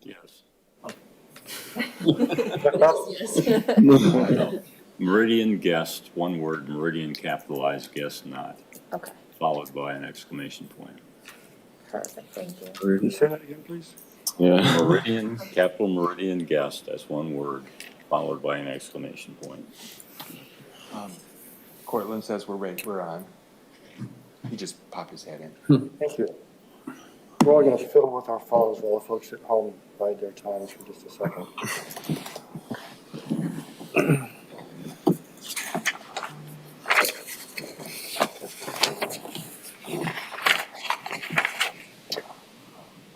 Yes. Yes. Meridian guest, one word, Meridian capitalized, guest not, Okay, followed by an exclamation point. perfect, thank you. Can you say that again, please? Yeah. Meridian, capital Meridian guest, that's one word, followed by an exclamation point. Cortland says we're ready, we're on. He just popped his head in. Thank you. We're all going to fiddle with our phones while the folks at home bide their times for just a second.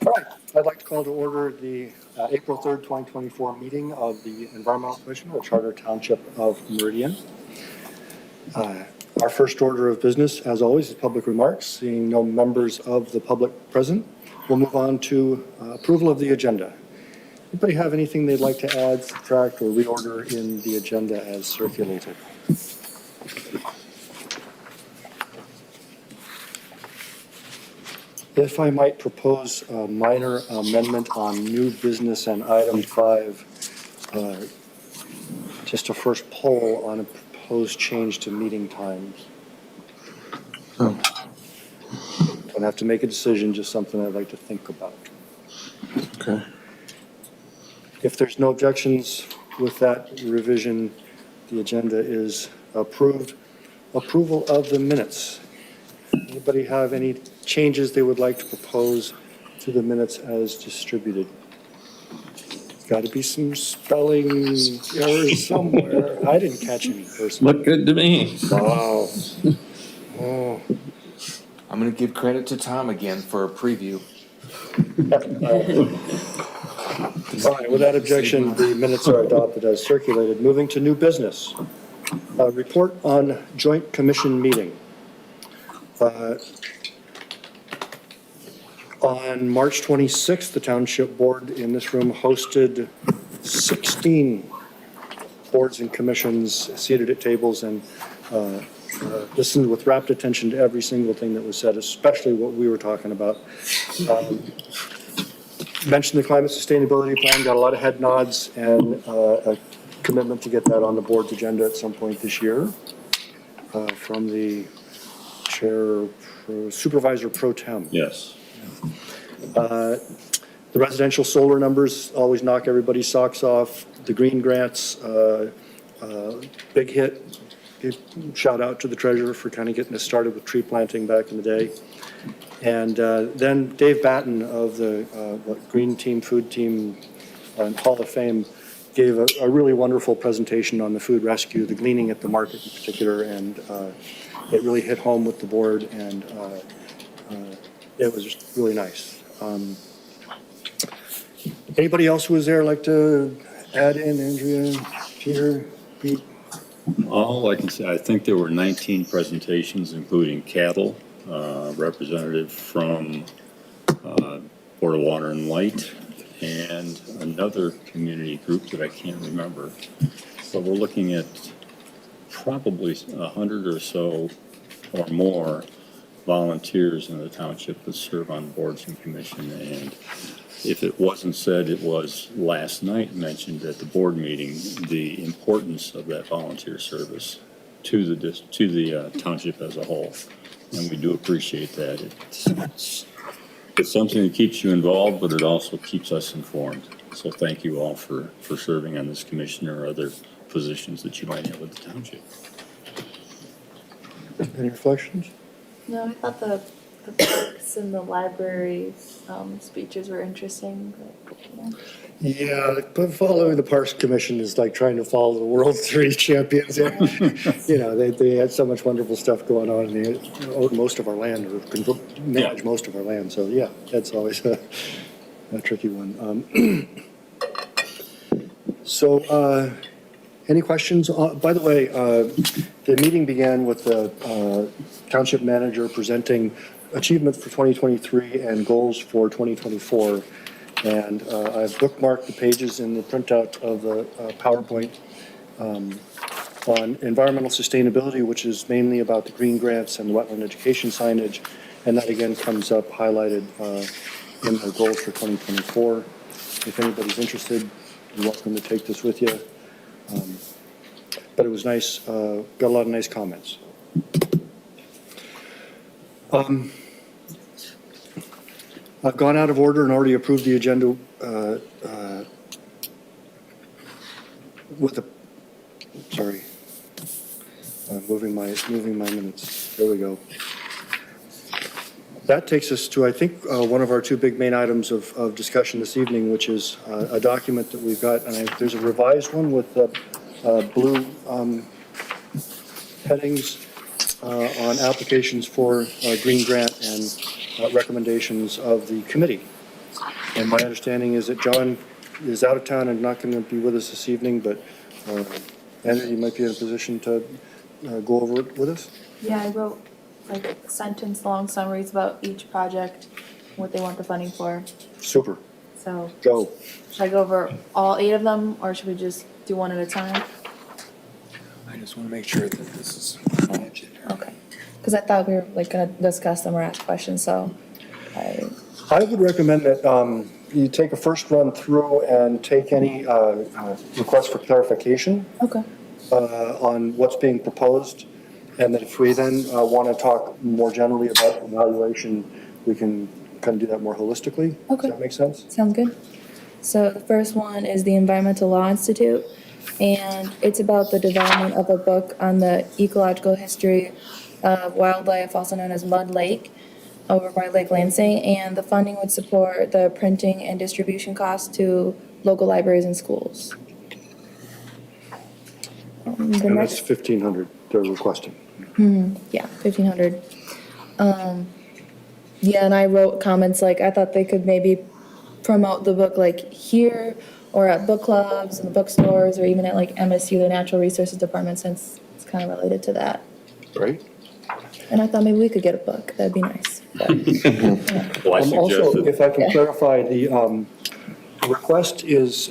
All right, I'd like to call to order the April 3rd, 2024 meeting of the Environmental Commission of the Charter Township of Meridian. Our first order of business, as always, is public remarks. Seeing no members of the public present, we'll move on to approval of the agenda. Anybody have anything they'd like to add, subtract, or reorder in the agenda as circulated? If I might propose a minor amendment on new business and item 5, just a first poll on a proposed change to meeting times. Don't have to make a decision, just something I'd like to think about. Okay. If there's no objections with that revision, the agenda is approved. Approval of the minutes. Anybody have any changes they would like to propose to the minutes as distributed? Got to be some spelling errors somewhere. I didn't catch any personally. Look good to me. Wow. Oh. I'm going to give credit to Tom again for a preview. All right, without objection, the minutes are adopted as circulated. Moving to new business. Report on joint commission meeting. On March 26th, the Township Board in this room hosted 16 boards and commissions seated at tables and listened with rapt attention to every single thing that was said, especially what we were talking about. Mentioned the climate sustainability plan, got a lot of head nods and a commitment to get that on the board's agenda at some point this year from the Supervisor Pro Tem. Yes. The residential solar numbers always knock everybody's socks off. The green grants, big hit. Shout out to the treasurer for kind of getting us started with tree planting back in the day. And then Dave Batten of the Green Team, Food Team, Hall of Fame gave a really wonderful presentation on the food rescue, the gleaning at the market in particular, and it really hit home with the board, and it was just really nice. Anybody else who was there like to add in? Andrea, Peter, Pete? All I can say, I think there were 19 presentations, including cattle, representative from Board of Water and Light, and another community group that I can't remember. So we're looking at probably 100 or so or more volunteers in the township that serve on boards and commission. And if it wasn't said, it was last night mentioned at the board meeting, the importance of that volunteer service to the township as a whole. And we do appreciate that. It's something that keeps you involved, but it also keeps us informed. So thank you all for serving on this commission or other positions that you might have with the township. Any reflections? No, I thought the parks and the library speeches were interesting, but, yeah. Yeah, but following the Parks Commission is like trying to follow the World Series champions. You know, they had so much wonderful stuff going on, and they own most of our land, or manage most of our land. So, yeah, that's always a tricky one. So, any questions? By the way, the meeting began with the township manager presenting achievements for 2023 and goals for 2024. And I've bookmarked the pages in the printout of the PowerPoint on environmental sustainability, which is mainly about the green grants and wetland education signage. And that again comes up highlighted in the goals for 2024. If anybody's interested, you're welcome to take this with you. But it was nice, got a lot of nice comments. I've gone out of order and already approved the agenda with the, sorry, moving my minutes. There we go. That takes us to, I think, one of our two big main items of discussion this evening, which is a document that we've got, and there's a revised one with blue headings on applications for green grant and recommendations of the committee. And my understanding is that John is out of town and not going to be with us this evening, but Andrew, you might be in a position to go over it with us? Yeah, I wrote like sentence-long summaries about each project, what they want the funding for. Super. So Go. should I go over all 8 of them, or should we just do one at a time? I just want to make sure that this is on the agenda. Okay. Because I thought we were like gonna discuss them or ask questions, so I would recommend that you take a first run through and take any requests for clarification okay. on what's being proposed. And that if we then want to talk more generally about evaluation, we can kind of do that more holistically. Okay. Does that make sense? Sounds good. So the first one is the Environmental Law Institute, and it's about the development of a book on the ecological history of wildlife, also known as Mud Lake, over by Lake Lansing, and the funding would support the printing and distribution costs to local libraries and schools. And that's 1,500 they're requesting. Yeah, 1,500. Yeah, and I wrote comments like I thought they could maybe promote the book like here or at book clubs and bookstores or even at like MSU, the Natural Resources Department, since it's kind of related to that. Right? And I thought maybe we could get a book. That'd be nice. But, yeah. Well, I Also, suggested, if I can clarify, the request is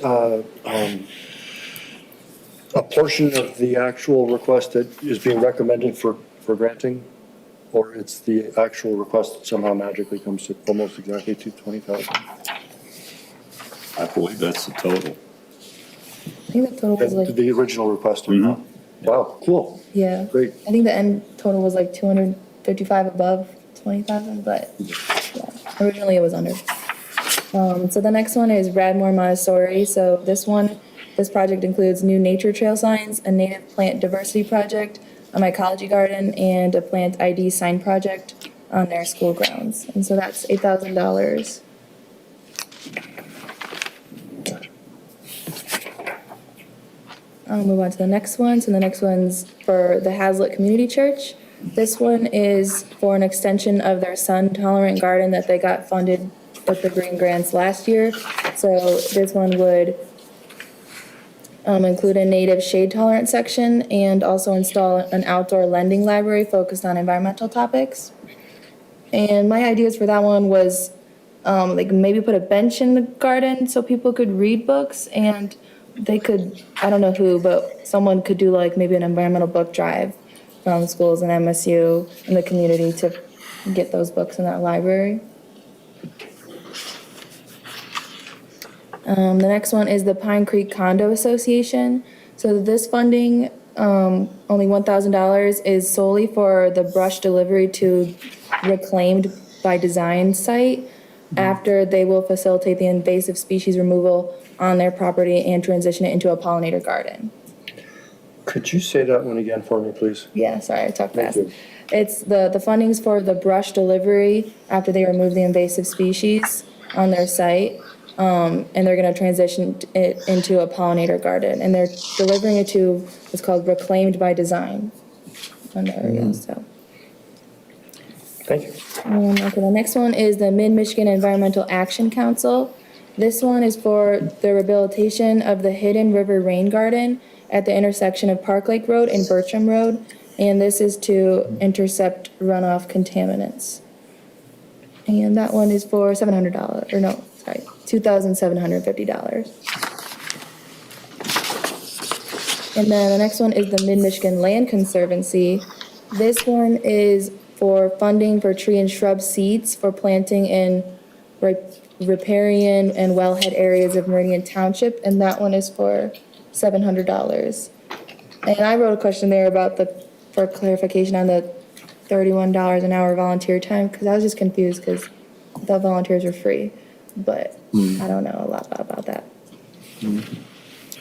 a portion of the actual request that is being recommended for granting, or it's the actual request that somehow magically comes to almost exactly to 20,000? I believe that's the total. I think the total was like, The original request. Mhm. Wow, cool. yeah. Great. I think the end total was like 255 above 20,000, but yeah, originally it was under. So the next one is Radmore Montessori. So this project includes new nature trail signs, a native plant diversity project, an ecology garden, and a plant ID sign project on their school grounds. And so that's $8,000. I'll move on to the next one. So the next one's for the Hazlitt Community Church. This one is for an extension of their sun-tolerant garden that they got funded with the green grants last year. So this one would include a native shade-tolerant section and also install an outdoor lending library focused on environmental topics. And my ideas for that one was like maybe put a bench in the garden so people could read books, and they could, I don't know who, but someone could do like maybe an environmental book drive from schools and MSU in the community to get those books in that library. The next one is the Pine Creek Condo Association. So this funding, only $1,000 is solely for the brush delivery to Reclaimed by Design site after they will facilitate the invasive species removal on their property and transition it into a pollinator garden. Could you say that one again for me, please? Yeah, sorry, I talked Thank fast. you. It's the funding's for the brush delivery after they remove the invasive species on their site. And they're gonna transition it into a pollinator garden, and they're delivering it to, it's called Reclaimed by Design. On the area, so. Thank you. Okay, the next one is the Mid-Michigan Environmental Action Council. This one is for the rehabilitation of the Hidden River Rain Garden at the intersection of Park Lake Road and Bertram Road, and this is to intercept runoff contaminants. And that one is for $700, or no, sorry, $2,750. And then the next one is the Mid-Michigan Land Conservancy. This one is for funding for tree and shrub seeds for planting in riparian and wellhead areas of Meridian Township, and that one is for $700. And I wrote a question there about for clarification on the $31 an hour volunteer time, because I was just confused because I thought volunteers were free, but I don't know a lot about that.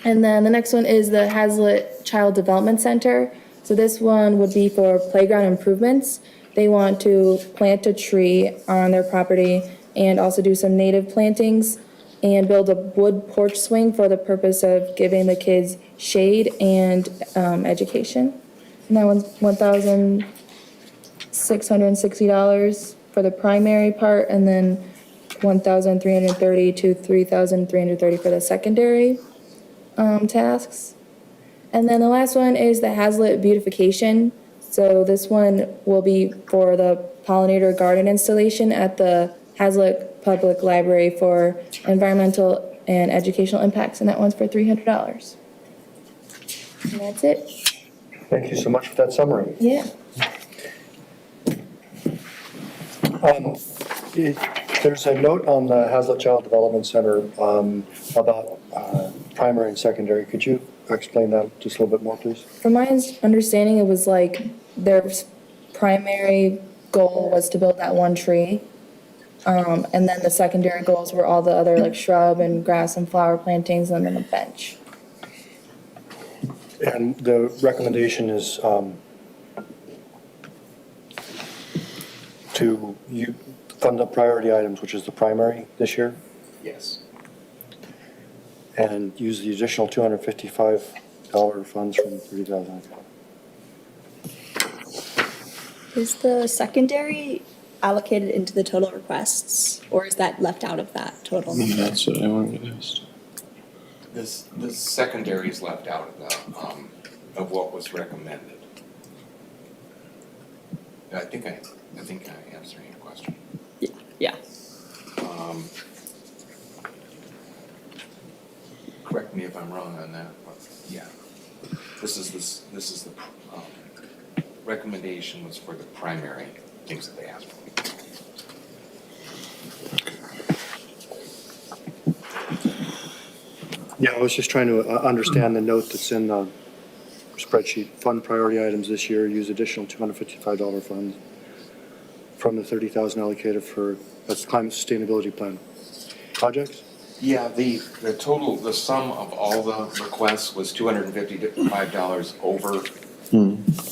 And then the next one is the Hazlitt Child Development Center. So this one would be for playground improvements. They want to plant a tree on their property and also do some native plantings and build a wood porch swing for the purpose of giving the kids shade and education. And that one's $1,660 for the primary part, and then $1,330 to $3,330 for the secondary tasks. And then the last one is the Hazlitt Beautification. So this one will be for the pollinator garden installation at the Hazlitt Public Library for environmental and educational impacts, and that one's for $300. And that's it. Thank you so much for that summary. Yeah. There's a note on the Hazlitt Child Development Center about primary and secondary. Could you explain that just a little bit more, please? From my understanding, it was like their primary goal was to build that one tree. And then the secondary goals were all the other like shrub and grass and flower plantings and then a bench. And the recommendation is to fund the priority items, which is the primary this year, Yes. and use the additional $255 funds from $30,000. Is the secondary allocated into the total requests, or is that left out of that total number? That's what I wanted to ask. The secondary is left out of what was recommended. I think I'm answering your question. Yeah. Correct me if I'm wrong on that, but yeah. This is the recommendation was for the primary things that they asked for. Yeah, I was just trying to understand the note that's in the spreadsheet. Fund priority items this year, use additional $255 funds from the $30,000 allocated for, that's the climate sustainability plan projects? Yeah, the sum of all the requests was $255 over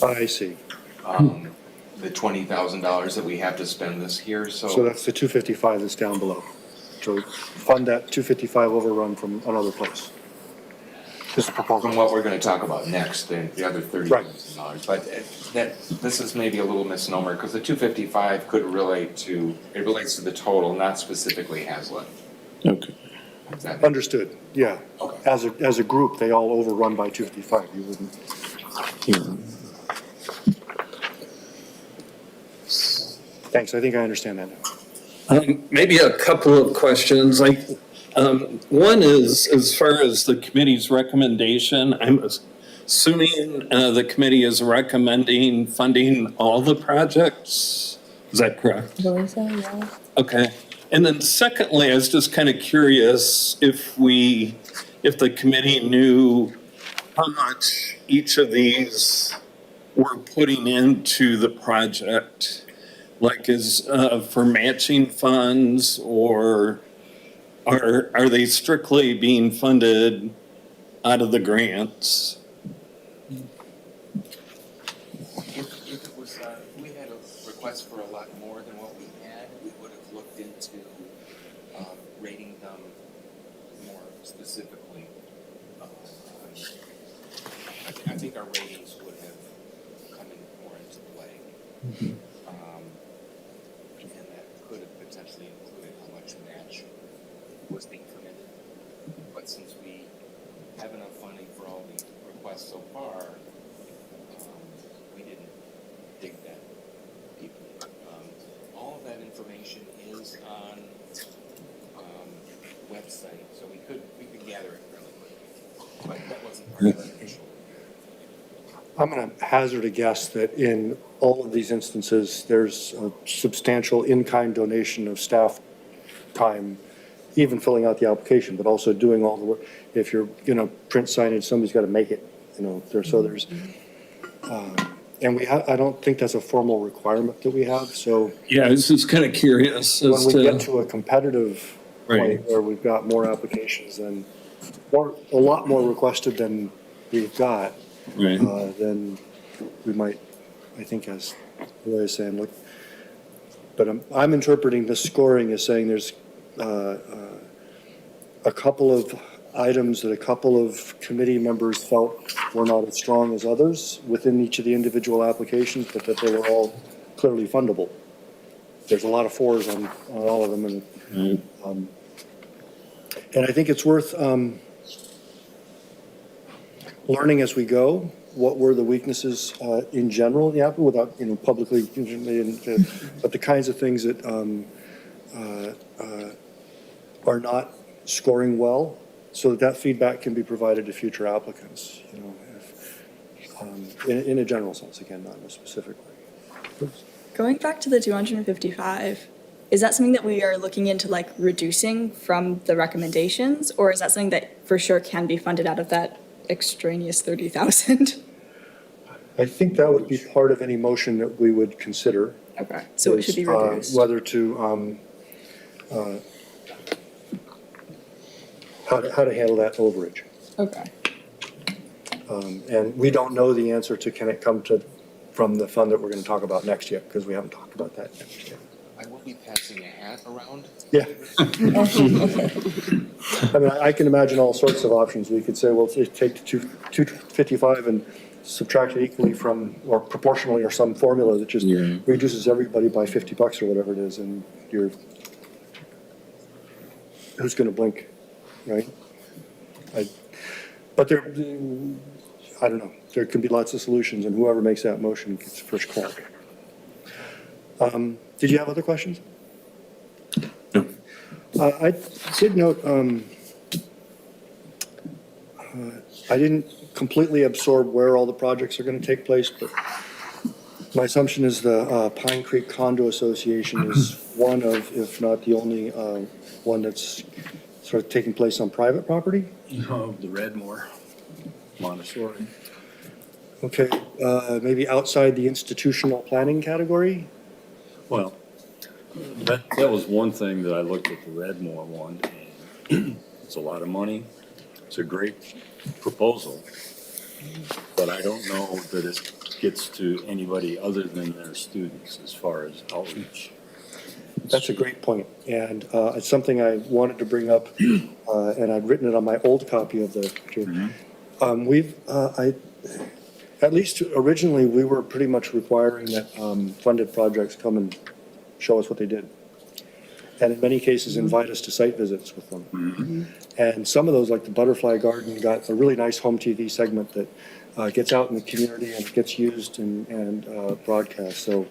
I see. the $20,000 that we have to spend this year, So that's the 255 that's down below. So fund that 255 overrun from another place. This is the proposal. from what we're gonna talk about next, the other $30,000. But this is maybe a little misnomer, because the 255 could relates to the total, not specifically Hazlitt. Okay. Does that make- Understood, yeah. Okay. As a group, they all overrun by 255. You wouldn't. Yeah. Thanks, I think I understand that now. Maybe a couple of questions. Like, One is, as far as the committee's recommendation, I'm assuming the committee is recommending funding all the projects. Is that correct? I believe so, yeah. Okay. And then secondly, I was just kind of curious if the committee knew how much each of these were putting into the project, like is for matching funds, or are they strictly being funded out of the grants? If it was, if we had a request for a lot more than what we had, we would have looked into rating them more specifically. I think our ratings would have come in more into play. And that could have potentially included how much match was being permitted. But since we have enough funding for all the requests so far, we didn't dig that deeply. All of that information is on website, so we could gather it fairly quickly. But that wasn't part of the initial. I'm going to hazard a guess that in all of these instances, there's a substantial in-kind donation of staff time, even filling out the application, but also doing all the work. If you're going to print signage, somebody's got to make it, so there's, and I don't think that's a formal requirement that we have, so Yeah, I was just kind of curious when as we get to, to a competitive Right. point where we've got more applications than, a lot more requested than we've got, right. then we might, I think, as Roy is saying, look, but I'm interpreting the scoring as saying there's a couple of items that a couple of committee members felt were not as strong as others within each of the individual applications, but that they were all clearly fundable. There's a lot of fours on all of them, and I think it's worth learning as we go what were the weaknesses in general in the app without publicly, but the kinds of things that are not scoring well, so that feedback can be provided to future applicants. In a general sense, again, not in a specific way. Going back to the 255, is that something that we are looking into like reducing from the recommendations, or is that something that for sure can be funded out of that extraneous 30,000? I think that would be part of any motion that we would consider. Okay, so it should be reduced. Whether to, how to handle that overage. Okay. And we don't know the answer to can it come from the fund that we're going to talk about next yet, because we haven't talked about that next yet. I will be passing a hat around. Yeah. I mean, I can imagine all sorts of options. We could say, well, take the 255 and subtract it equally from, or proportionally, or some formula that just reduces everybody by $50 or whatever it is, and who's going to blink, right? But there, I don't know. There can be lots of solutions, and whoever makes that motion gets first crack. Did you have other questions? No. I did note, I didn't completely absorb where all the projects are going to take place, but my assumption is the Pine Creek Condo Association is one of, if not the only one that's sort of taking place on private property. Of the Redmore Montessori. Okay, maybe outside the institutional planning category. Well, that was one thing that I looked at the Redmore one, and it's a lot of money. It's a great proposal, but I don't know that it gets to anybody other than their students as far as outreach. That's a great point, and it's something I wanted to bring up, and I'd written it on my old copy of the. At least originally, we were pretty much requiring that funded projects come and show us what they did, and in many cases invite us to site visits with them. And some of those, like the Butterfly Garden, got a really nice home TV segment that gets out in the community and gets used and broadcast. So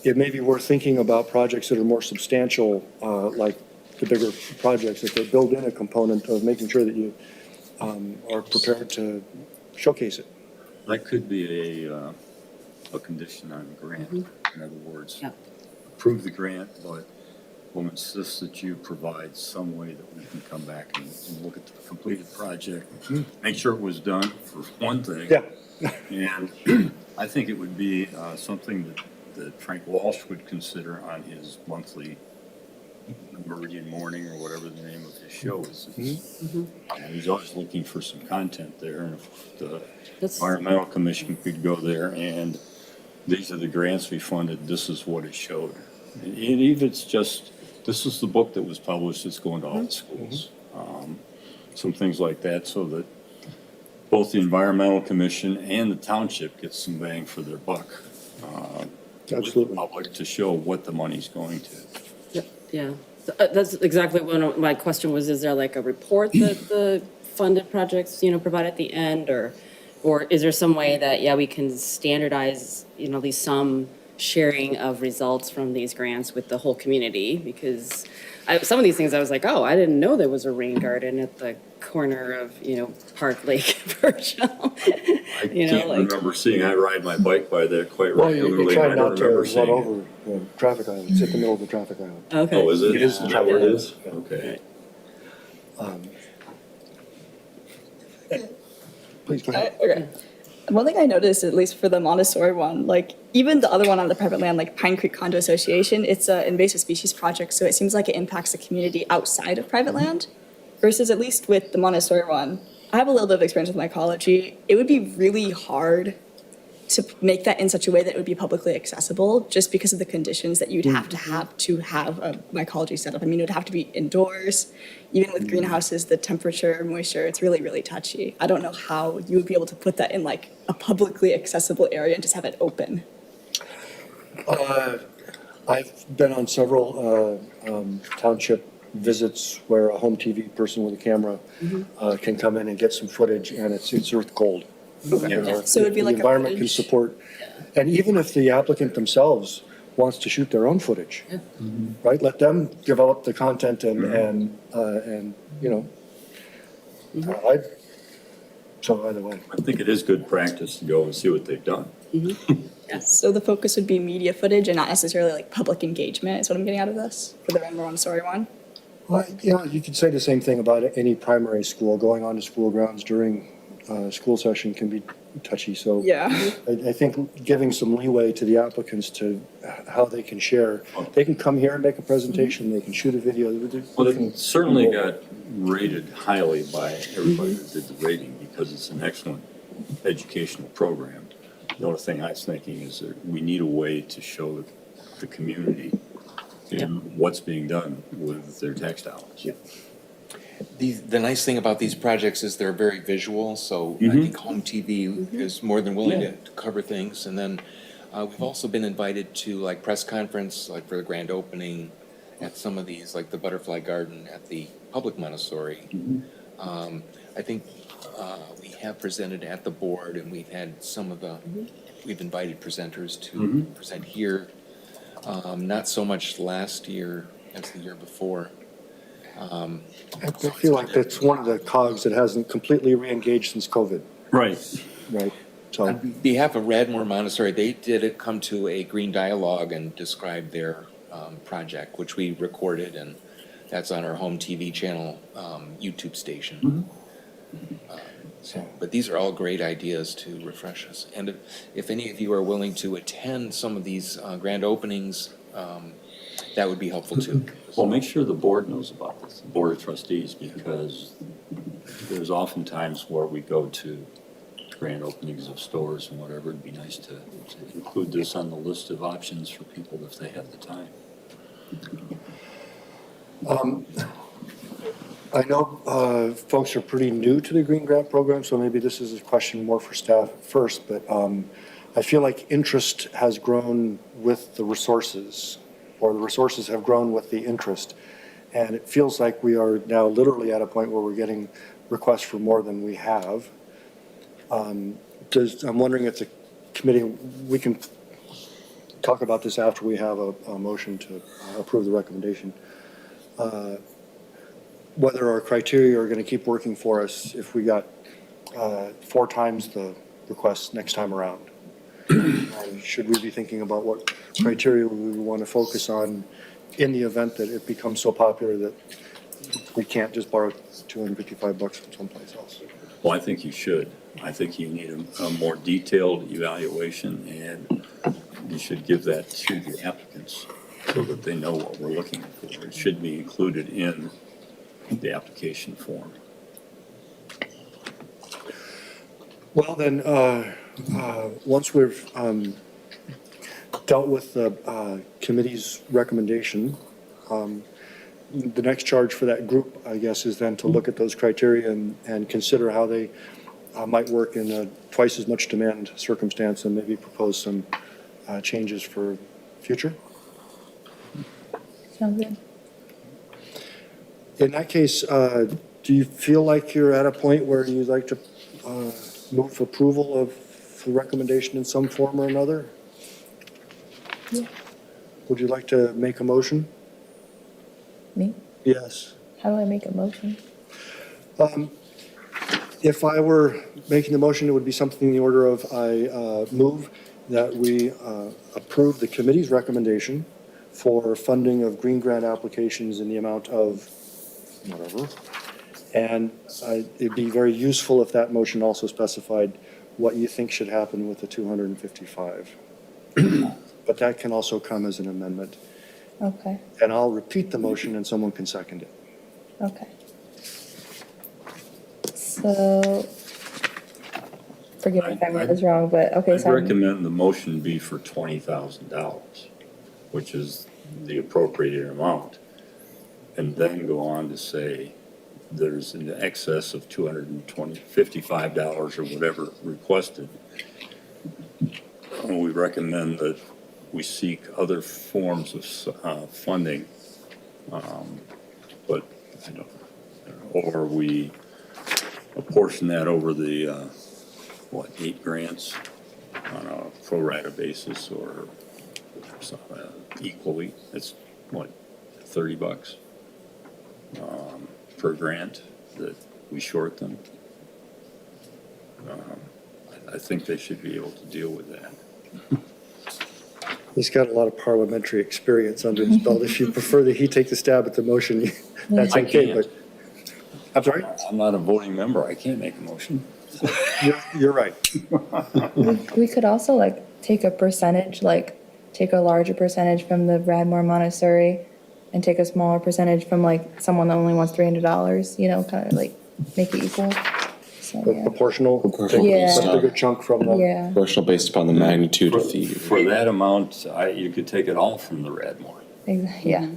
it may be worth thinking about projects that are more substantial, like the bigger projects, if they build in a component of making sure that you are prepared to showcase it. That could be a condition on the grant, in other words. Yeah. Approve the grant, but we'll insist that you provide some way that we can come back and look at the completed project, make sure it was done, for one thing. Yeah. And I think it would be something that Frank Walsh would consider on his monthly Meridian Morning, or whatever the name of his show is. He's always looking for some content there, and if the Environmental Commission could go there and these are the grants we funded, this is what it showed. And even if it's just, this is the book that was published, it's going to all the schools. Some things like that, so that both the Environmental Commission and the township get some bang for their buck. Absolutely. With the public, to show what the money's going to. Yeah, that's exactly what my question was. Is there like a report that the funded projects, provide at the end, or is there some way that, we can standardize, at least some sharing of results from these grants with the whole community? Because some of these things I was like, oh, I didn't know there was a rain garden at the corner of, Park Lake, Virgil. I can't remember seeing, I ride my bike by there quite Well, you regularly. try and I don't not to remember run seeing it. over the traffic island. It's at the middle of the traffic island. Okay. Oh, is it? It is the Is that where it is? Yeah. Okay. Please go ahead. Okay. One thing I noticed, at least for the Montessori one, like even the other one on the private land, like Pine Creek Condo Association, it's an invasive species project, so it seems like it impacts the community outside of private land. Versus at least with the Montessori one, I have a little bit of experience with mycology. It would be really hard to make that in such a way that it would be publicly accessible, just because of the conditions that you'd have to have a mycology setup. I mean, it would have to be indoors. Even with greenhouses, the temperature, moisture, it's really, really touchy. I don't know how you would be able to put that in like a publicly accessible area and just have it open. I've been on several township visits where a home TV person with a camera can come in and get some footage, and it's earth cold. You know, So it'd be if like the a environment can footage. support, and even if the applicant themselves wants to shoot their own footage, right? Let them develop the content and so either way. I think it is good practice to go and see what they've done. So the focus would be media footage and not necessarily like public engagement, is what I'm getting out of this for the Renmore Montessori one. Well, you could say the same thing about any primary school. Going onto school grounds during school session can be touchy, so. Yeah. I think giving some leeway to the applicants to how they can share. They can come here and make a presentation, they can shoot a video. Well, it certainly got rated highly by everybody that did the rating, because it's an excellent educational program. The only thing I was thinking is that we need a way to show the community what's being done with their tax dollars. The nice thing about these projects is they're very visual, so I think home TV is more than willing to cover things. And then we've also been invited to like press conference, like for the grand opening at some of these, like the Butterfly Garden at the public Montessori. I think we have presented at the board, and we've had some of the, we've invited presenters to present here. Not so much last year as the year before. I feel like that's one of the cogs that hasn't completely re-engaged since COVID, Right. right? So, On behalf of Radmore Montessori, they did come to a green dialogue and describe their project, which we recorded, and that's on our home TV channel, YouTube station. But these are all great ideas to refresh us. And if any of you are willing to attend some of these grand openings, that would be helpful too. Well, make sure the board knows about this, the Board of Trustees, because there's often times where we go to grand openings of stores and whatever. It'd be nice to include this on the list of options for people if they have the time. I know folks are pretty new to the Green Grant Program, so maybe this is a question more for staff first, but I feel like interest has grown with the resources, or the resources have grown with the interest. And it feels like we are now literally at a point where we're getting requests for more than we have. I'm wondering if the committee, we can talk about this after we have a motion to approve the recommendation. whether our criteria are going to keep working for us if we got 4 times the requests next time around. And should we be thinking about what criteria we want to focus on in the event that it becomes so popular that we can't just borrow $255 from someplace else? Well, I think you should. I think you need a more detailed evaluation, and you should give that to the applicants so that they know what we're looking for. It should be included in the application form. Well, then, once we've dealt with the committee's recommendation, the next charge for that group, I guess, is then to look at those criteria and consider how they might work in a twice as much demand circumstance and maybe propose some changes for future. Sounds good. In that case, do you feel like you're at a point where you'd like to move approval of the recommendation in some form or another? Yeah. Would you like to make a motion? Me? Yes. How do I make a motion? If I were making the motion, it would be something in the order of I move that we approve the committee's recommendation for funding of green grant applications in the amount of whatever. And it'd be very useful if that motion also specified what you think should happen with the 255. But that can also come as an amendment. Okay, And I'll repeat the motion and someone can second it. okay. So, forgive me if I read this wrong, but, okay, I so. recommend the motion be for $20,000, which is the appropriated amount, and then go on to say there's in excess of $255 or whatever requested. And we recommend that we seek other forms of funding, but I don't, or we apportion that over the 8 grants on a pro rata basis, or equally. It's what, $30 per grant that we short them. I think they should be able to deal with that. He's got a lot of parliamentary experience under his belt. If you prefer that he take the stab at the motion, that's I okay, can't. but, I'm sorry? I'm not a voting member. I can't make a motion. You're right. We could also like take a percentage, like take a larger percentage from the Radmore Montessori and take a smaller percentage from like someone that only wants $300, you know, kind of like make it equal. So, yeah. Proportional, take Yeah. a bigger chunk from the. Yeah, Proportional based upon the magnitude of the. For that amount, you could take it all from the Radmore. yeah.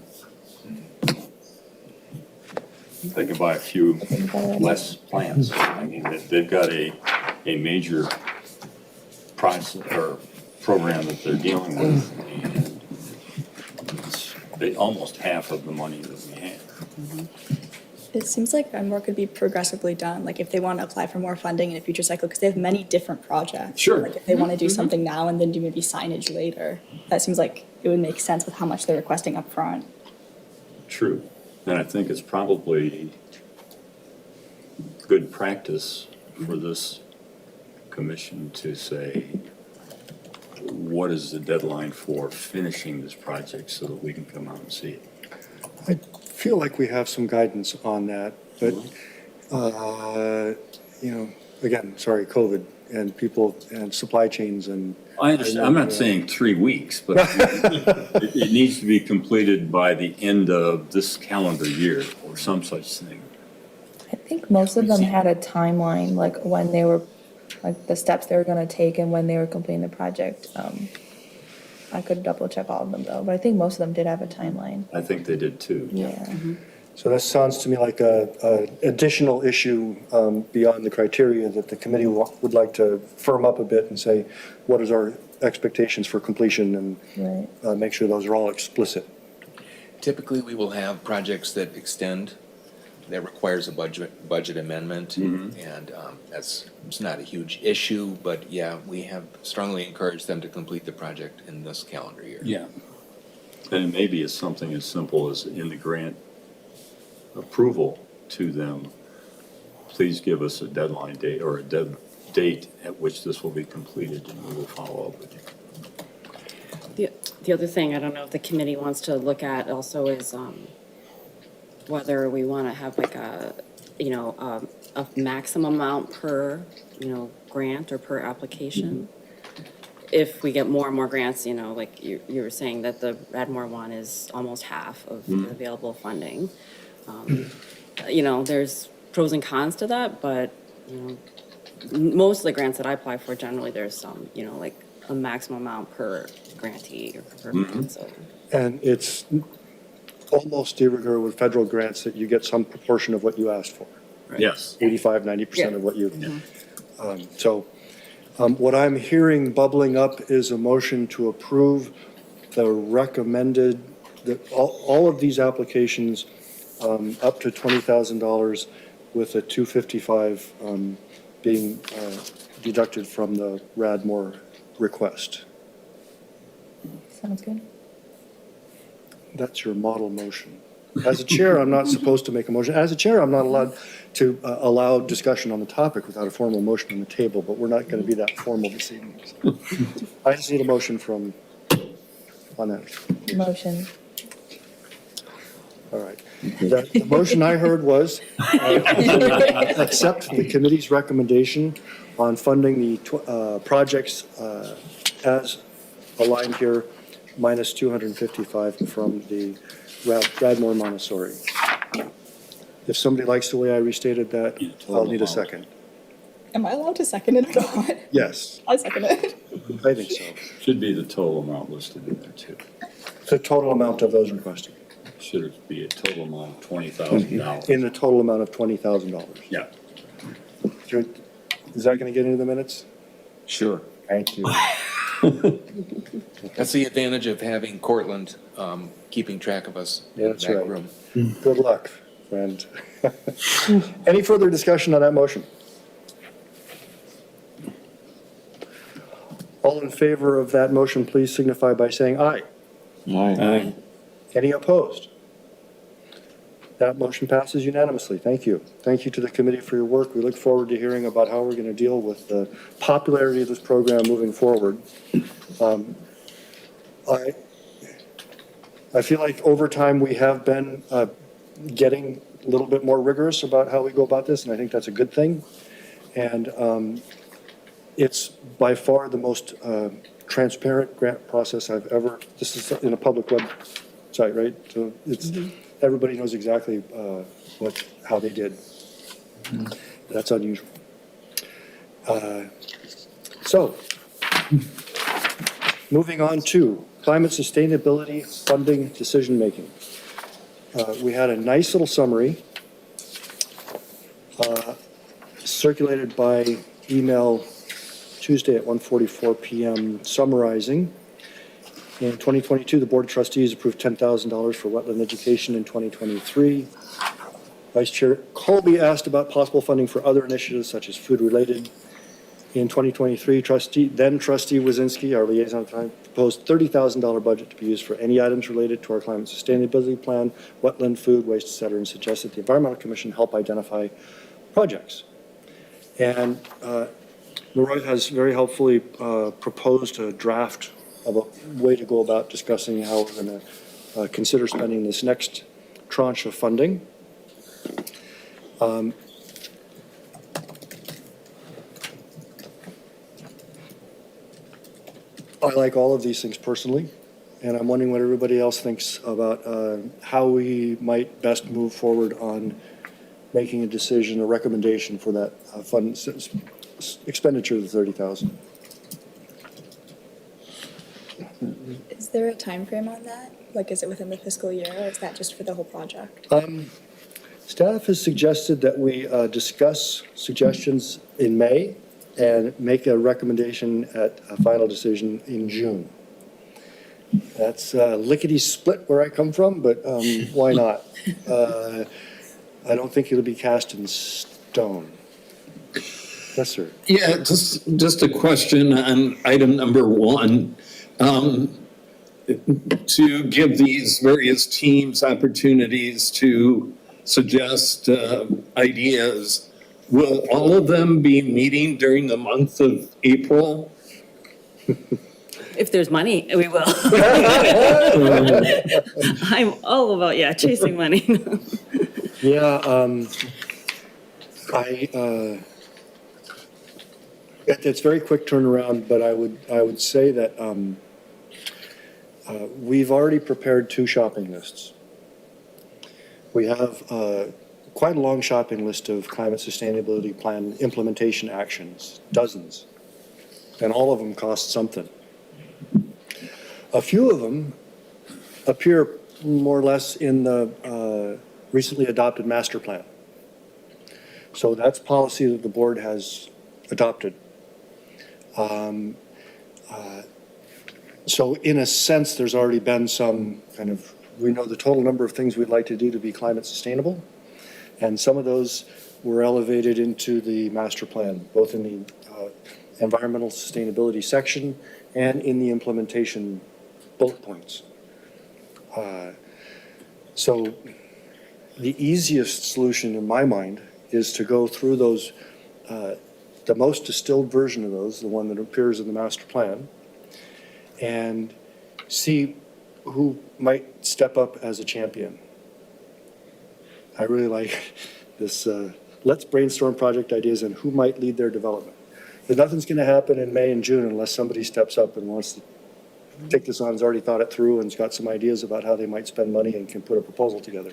They could buy a few less plants. I mean, they've got a major process or program that they're dealing with, and it's almost half of the money that we have. It seems like more could be progressively done, like if they want to apply for more funding in a future cycle, because they have many different projects. Sure. Like if they want to do something now and then do maybe signage later, that seems like it would make sense with how much they're requesting up front. True. And I think it's probably good practice for this commission to say, what is the deadline for finishing this project so that we can come out and see it? I feel like we have some guidance on that, but, again, sorry, COVID and people and supply chains and. I understand. I'm not saying 3 weeks, but it needs to be completed by the end of this calendar year or some such thing. I think most of them had a timeline, like when they were, like the steps they were gonna take and when they were completing the project. I could double check all of them though, but I think most of them did have a timeline. I think they did too. Yeah. So that sounds to me like a additional issue beyond the criteria that the committee would like to firm up a bit and say, what is our expectations for completion and Right. make sure those are all explicit. Typically, we will have projects that extend, that requires a budget amendment, and it's not a huge issue, but yeah, we have strongly encouraged them to complete the project in this calendar year. Yeah. And it may be as something as simple as in the grant approval to them, please give us a deadline date or a date at which this will be completed, and we will follow up with you. The other thing, I don't know if the committee wants to look at also is whether we want to have like a maximum amount per, grant or per application. If we get more and more grants, like you were saying that the Radmore one is almost half of the available funding. There's pros and cons to that, but, most of the grants that I apply for, generally there's some, like a maximum amount per grantee or per grant, so. And it's almost de rigueur with federal grants that you get some proportion of what you asked for. Yes. 85, 90% of what you. What I'm hearing bubbling up is a motion to approve the recommended, all of these applications up to $20,000 with a 255 being deducted from the Radmore request. Sounds good. That's your model motion. As a chair, I'm not supposed to make a motion. As a chair, I'm not allowed to allow discussion on the topic without a formal motion on the table, but we're not going to be that formal this evening. So. I just need a motion on that. Motion. All right. The motion I heard was accept the committee's recommendation on funding the projects as aligned here, minus 255 from the Radmore Montessori. If somebody likes the way I restated that, I'll need a second. Am I allowed to second it or not? Yes, I second it. I think so. Should be the total amount listed in there too. The total amount of those requested. Should be a total amount of $20,000. In the total amount of $20,000. Yeah. Is that going to get into the minutes? Sure. Thank you. That's the advantage of having Cortland keeping track of us in That's that right. room. Good luck, friend. Any further discussion on that motion? All in favor of that motion, please signify by saying aye. Aye. Any opposed? That motion passes unanimously. Thank you. Thank you to the committee for your work. We look forward to hearing about how we're going to deal with the popularity of this program moving forward. I feel like over time we have been getting a little bit more rigorous about how we go about this, and I think that's a good thing. And it's by far the most transparent grant process I've ever, this is in a public website, right? So it's, everybody knows exactly how they did. That's unusual. So, moving on to climate sustainability funding decision-making. We had a nice little summary circulated by email Tuesday at 1:44 p.m. summarizing. In 2022, the Board of Trustees approved $10,000 for wetland education in 2023. Vice Chair Colby asked about possible funding for other initiatives such as food-related. In 2023, Trustee Wazinski, our liaison at the time, proposed $30,000 budget to be used for any items related to our climate sustainability plan, wetland, food, waste, et cetera, and suggested the Environmental Commission help identify projects. And Leroy has very helpfully proposed a draft of a way to go about discussing how we're going to consider spending this next tranche of funding. I like all of these things personally, and I'm wondering what everybody else thinks about how we might best move forward on making a decision, a recommendation for that fund expenditure of the $30,000. Is there a time frame on that? Like, is it within the fiscal year, or is that just for the whole project? Staff has suggested that we discuss suggestions in May and make a recommendation at a final decision in June. That's lickety split where I come from, but why not? I don't think it'll be cast in stone. Yes, sir. Yeah, just a question on item number 1. To give these various teams opportunities to suggest ideas. Will all of them be meeting during the month of April? If there's money, we will. I'm all about, yeah, chasing money. Yeah, it's very quick turnaround, but I would say that we've already prepared 2 shopping lists. We have quite a long shopping list of climate sustainability plan implementation actions, dozens, and all of them cost something. A few of them appear more or less in the recently adopted master plan. So that's policy that the board has adopted. So in a sense, there's already been some kind of, we know the total number of things we'd like to do to be climate sustainable. And some of those were elevated into the master plan, both in the environmental sustainability section and in the implementation bullet points. So the easiest solution in my mind is to go through those, the most distilled version of those, the one that appears in the master plan, and see who might step up as a champion. I really like this, let's brainstorm project ideas and who might lead their development. But nothing's gonna happen in May and June unless somebody steps up and wants to take this on, has already thought it through and's got some ideas about how they might spend money and can put a proposal together.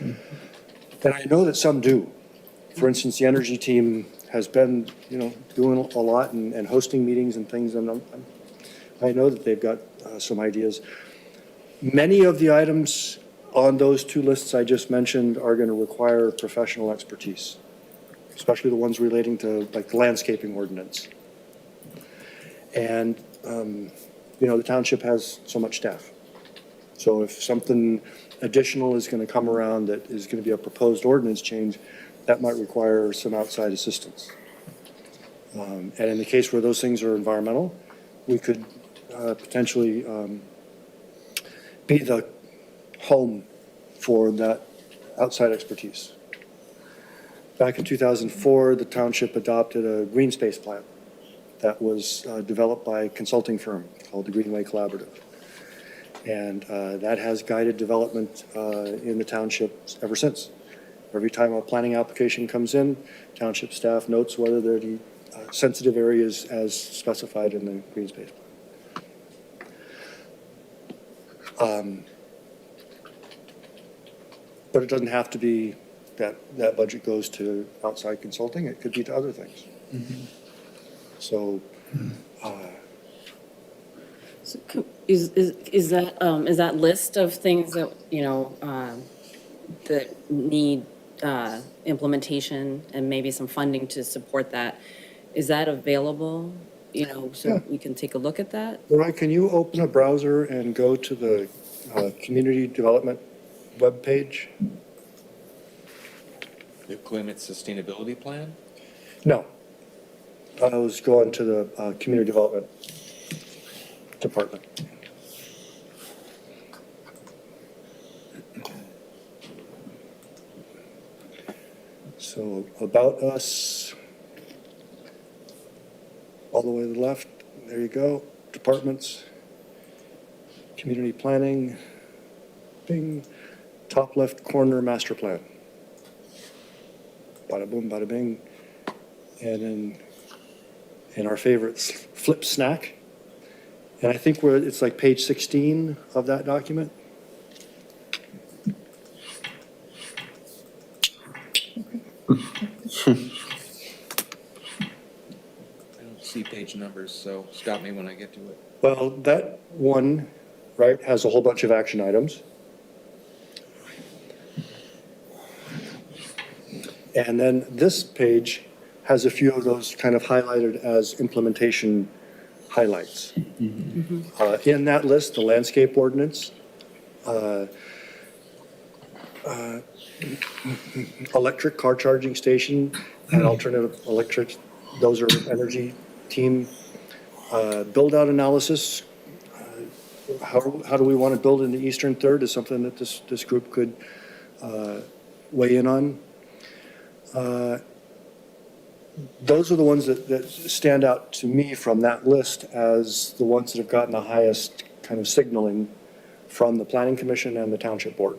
And I know that some do. For instance, the energy team has been, doing a lot and hosting meetings and things, and I know that they've got some ideas. Many of the items on those 2 lists I just mentioned are going to require professional expertise, especially the ones relating to like the landscaping ordinance. And, the township has so much staff. So if something additional is going to come around that is going to be a proposed ordinance change, that might require some outside assistance. And in the case where those things are environmental, we could potentially be the home for that outside expertise. Back in 2004, the township adopted a green space plan that was developed by a consulting firm called the Greenway Collaborative. And that has guided development in the township ever since. Every time a planning application comes in, township staff notes whether they're the sensitive areas as specified in the green space plan. But it doesn't have to be that budget goes to outside consulting. It could be to other things. So, Is that list of things that, that need implementation and maybe some funding to support that, is that available, so we can take a look at that? Laura, can you open a browser and go to the community development webpage? The climate sustainability plan? No. I was going to the community development department. So about us, all the way to the left, there you go, departments, community planning, bing, top left corner master plan. Bada boom, bada bing. And then in our favorite flip snack. And I think it's like page 16 of that document. I don't see page numbers, so stop me when I get to it. Well, that one, right, has a whole bunch of action items. And then this page has a few of those kind of highlighted as implementation highlights. In that list, the landscape ordinance, electric car charging station and alternative electric, those are energy team, build out analysis. How do we want to build in the eastern third is something that this group could weigh in on. Those are the ones that stand out to me from that list as the ones that have gotten the highest kind of signaling from the Planning Commission and the Township Board.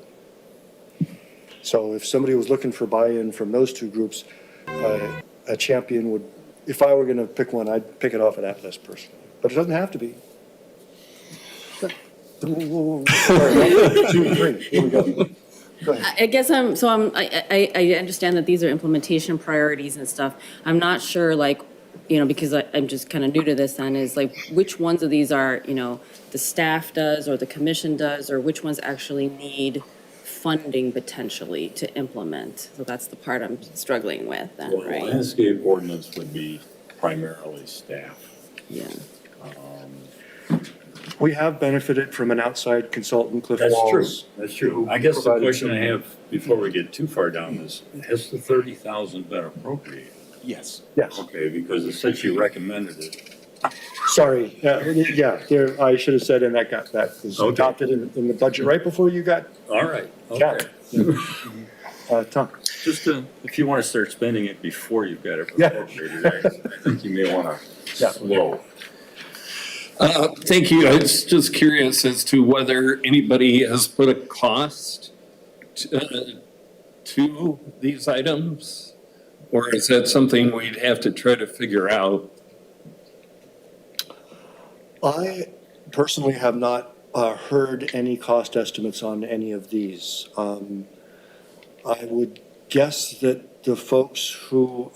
So if somebody was looking for buy-in from those two groups, a champion would, if I were going to pick one, I'd pick it off of that list personally. But it doesn't have to be. Sorry, 1, 2, 3, here we go. Go ahead. I guess I understand that these are implementation priorities and stuff. I'm not sure, like, because I'm just kind of new to this then, is like, which ones of these are, the staff does or the commission does, or which ones actually need funding potentially to implement? So that's the part I'm struggling with then, Well, right? landscape ordinance would be primarily staff. Yeah. We have benefited from an outside consultant, Cliff That's true, Walls. that's true. I guess the Provided question I some- have before we get too far down is, has the 30,000 been appropriated? Yes. Yes, Okay, because it said you recommended it. sorry, yeah, there, I should have said, and that was Okay. adopted in the budget right before you got, All right, yeah. okay. Tom. Just to, if you want to start spending it before you've got it Yeah. appropriated, I think you may want to Yeah. slow. Thank you. I was just curious as to whether anybody has put a cost to these items? Or is that something we'd have to try to figure out? I personally have not heard any cost estimates on any of these. I would guess that the folks who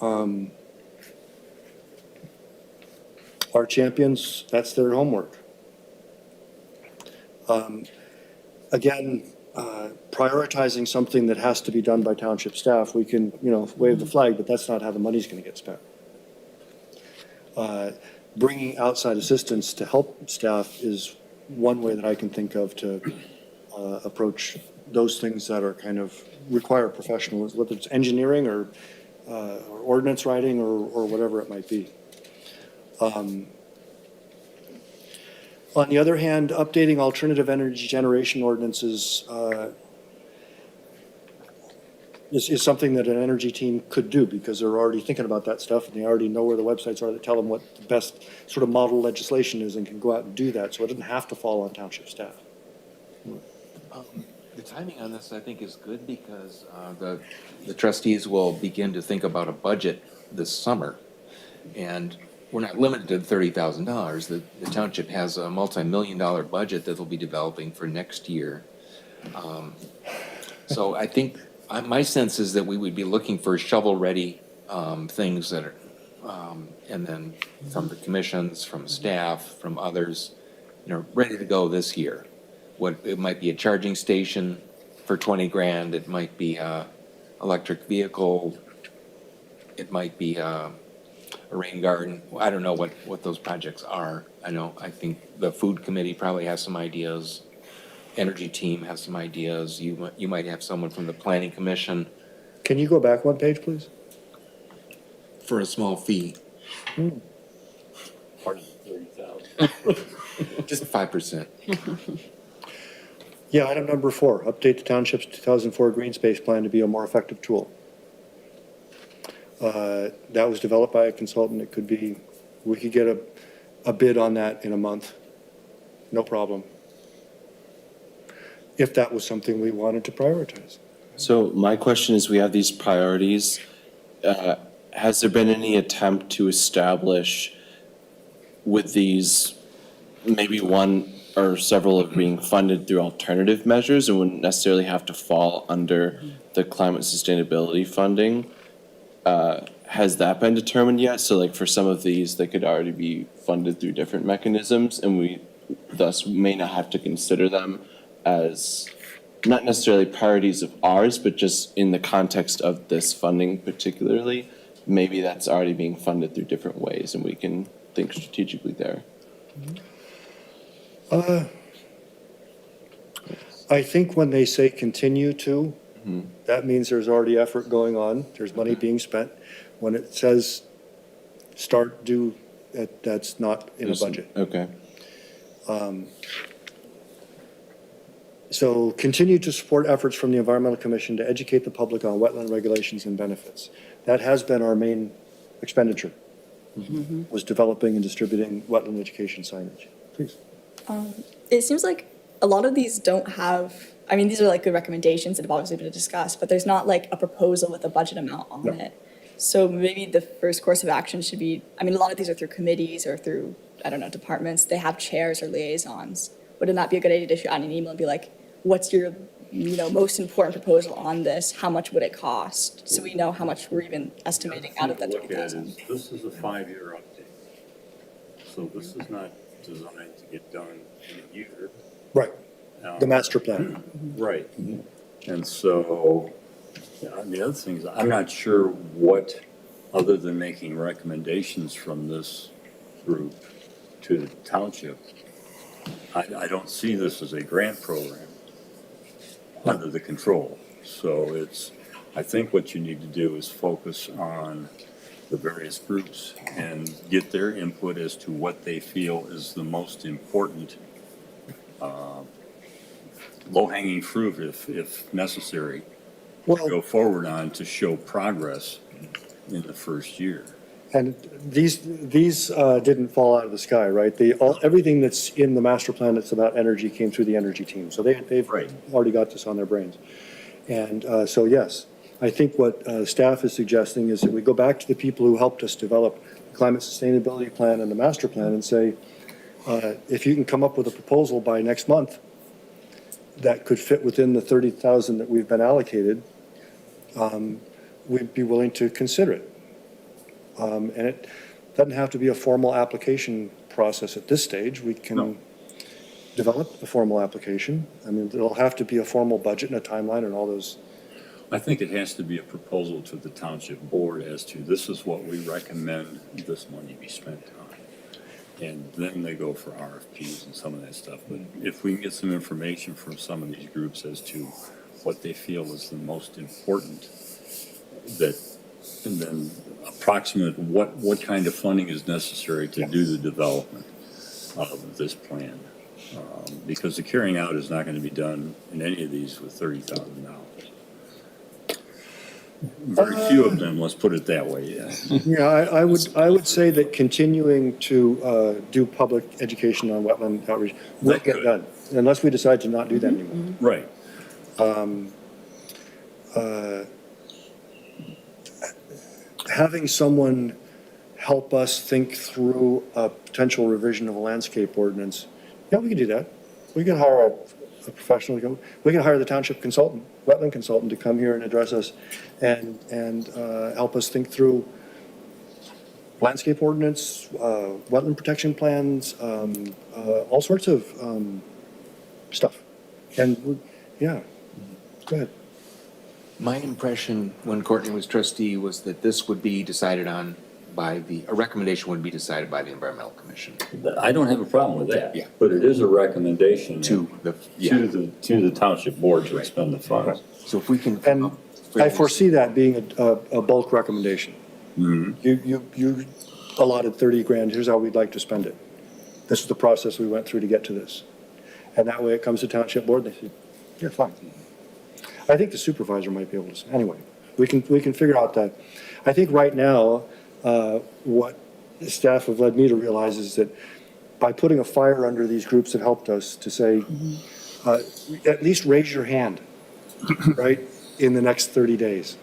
are champions, that's their homework. Again, prioritizing something that has to be done by township staff, we can, wave the flag, but that's not how the money's going to get spent. Bringing outside assistance to help staff is one way that I can think of to approach those things that are kind of require professionals, whether it's engineering or ordinance writing or whatever it might be. On the other hand, updating alternative energy generation ordinances is something that an energy team could do because they're already thinking about that stuff and they already know where the websites are that tell them what the best sort of model legislation is and can go out and do that. So it doesn't have to fall on township staff. The timing on this, I think, is good because the trustees will begin to think about a budget this summer. And we're not limited to $30,000. The township has a multi-million-dollar budget that they'll be developing for next year. So I think, my sense is that we would be looking for shovel-ready things that are, and then from the commissions, from staff, from others, ready to go this year. It might be a charging station for 20 grand. It might be a electric vehicle. It might be a rain garden. I don't know what those projects are. I think the food committee probably has some ideas. Energy team has some ideas. You might have someone from the planning commission Can you go back one page, please? for a small fee, Part of the 30,000. just 5%. Yeah, item number 4, update the township's 2004 green space plan to be a more effective tool. That was developed by a consultant. It could be, we could get a bid on that in a month. No problem. If that was something we wanted to prioritize. So my question is, we have these priorities. Has there been any attempt to establish with these, maybe one or several of being funded through alternative measures and wouldn't necessarily have to fall under the climate sustainability funding? Has that been determined yet? So like for some of these, they could already be funded through different mechanisms and we thus may not have to consider them as not necessarily priorities of ours, but just in the context of this funding particularly, maybe that's already being funded through different ways and we can think strategically there. I think when they say continue to, that means there's already effort going on, there's money being spent. When it says start, do, that's not in a budget. Okay. So continue to support efforts from the Environmental Commission to educate the public on wetland regulations and benefits. That has been our main expenditure, was developing and distributing wetland education signage. Please. It seems like a lot of these don't have, I mean, these are like good recommendations that have obviously been discussed, but there's not like a proposal with a budget amount on No. it. So maybe the first course of action should be, I mean, a lot of these are through committees or through, I don't know, departments. They have chairs or liaisons. Would it not be a good idea to shoot out an email and be like, what's your, most important proposal on this? How much would it cost? So we know how much we're even estimating out of that Look at 30,000. is, this is a 5-year update. So this is not designed to get done in a year. Right, the master plan. Right. And so, the other thing is, I'm not sure what, other than making recommendations from this group to the township, I don't see this as a grant program under the control. So it's, I think what you need to do is focus on the various groups and get their input as to what they feel is the most important low-hanging fruit, if necessary, to Well, go forward on to show progress in the first year. and these didn't fall out of the sky, right? Everything that's in the master plan that's about energy came through the energy team. So they've Right. already got this on their brains. And so, yes, I think what staff is suggesting is that we go back to the people who helped us develop the climate sustainability plan and the master plan and say, if you can come up with a proposal by next month that could fit within the 30,000 that we've been allocated, we'd be willing to consider it. And it doesn't have to be a formal application process at this stage. We can No. develop a formal application. I mean, there'll have to be a formal budget and a timeline and all those. I think it has to be a proposal to the township board as to this is what we recommend this money be spent on. And then they go for RFPs and some of that stuff. But if we can get some information from some of these groups as to what they feel is the most important, that, and then approximate what kind of funding is necessary to do the development of this plan. Because the carrying out is not going to be done in any of these with $30,000. Very few of them, let's put it that way, yeah. Yeah, I would say that continuing to do public education on wetland outreach will That get could. done, unless we decide to not do that anymore. Right. Having someone help us think through a potential revision of a landscape ordinance, yeah, we can do that. We can hire a professional to go, we can hire the township consultant, wetland consultant to come here and address us and help us think through landscape ordinance, wetland protection plans, all sorts of stuff. And, yeah, go ahead. My impression when Courtney was trustee was that this would be decided on by a recommendation would be decided by the Environmental Commission I don't have a problem with that. Yeah. But it is a recommendation to the, to the township board to expend the funds. So if we can. And I foresee that being a bulk recommendation. You allotted 30 grand, here's how we'd like to spend it. This is the process we went through to get to this. And that way it comes to township board, and they say, yeah, fine. I think the supervisor might be able to, say anyway, we can figure out that. I think right now, what the staff have led me to realize is that by putting a fire under these groups that helped us to say, at least raise your hand, right, in the next 30 days.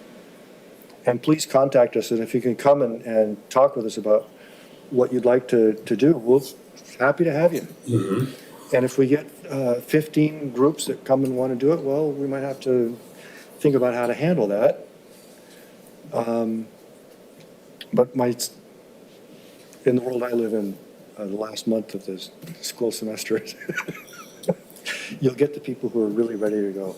And please contact us, and if you can come and talk with us about what you'd like to do, we'll happy to have you. And if we get 15 groups that come and want to do it, well, we might have to think about how to handle that. But in the world I live in, the last month of this school semester, you'll get the people who are really ready to go.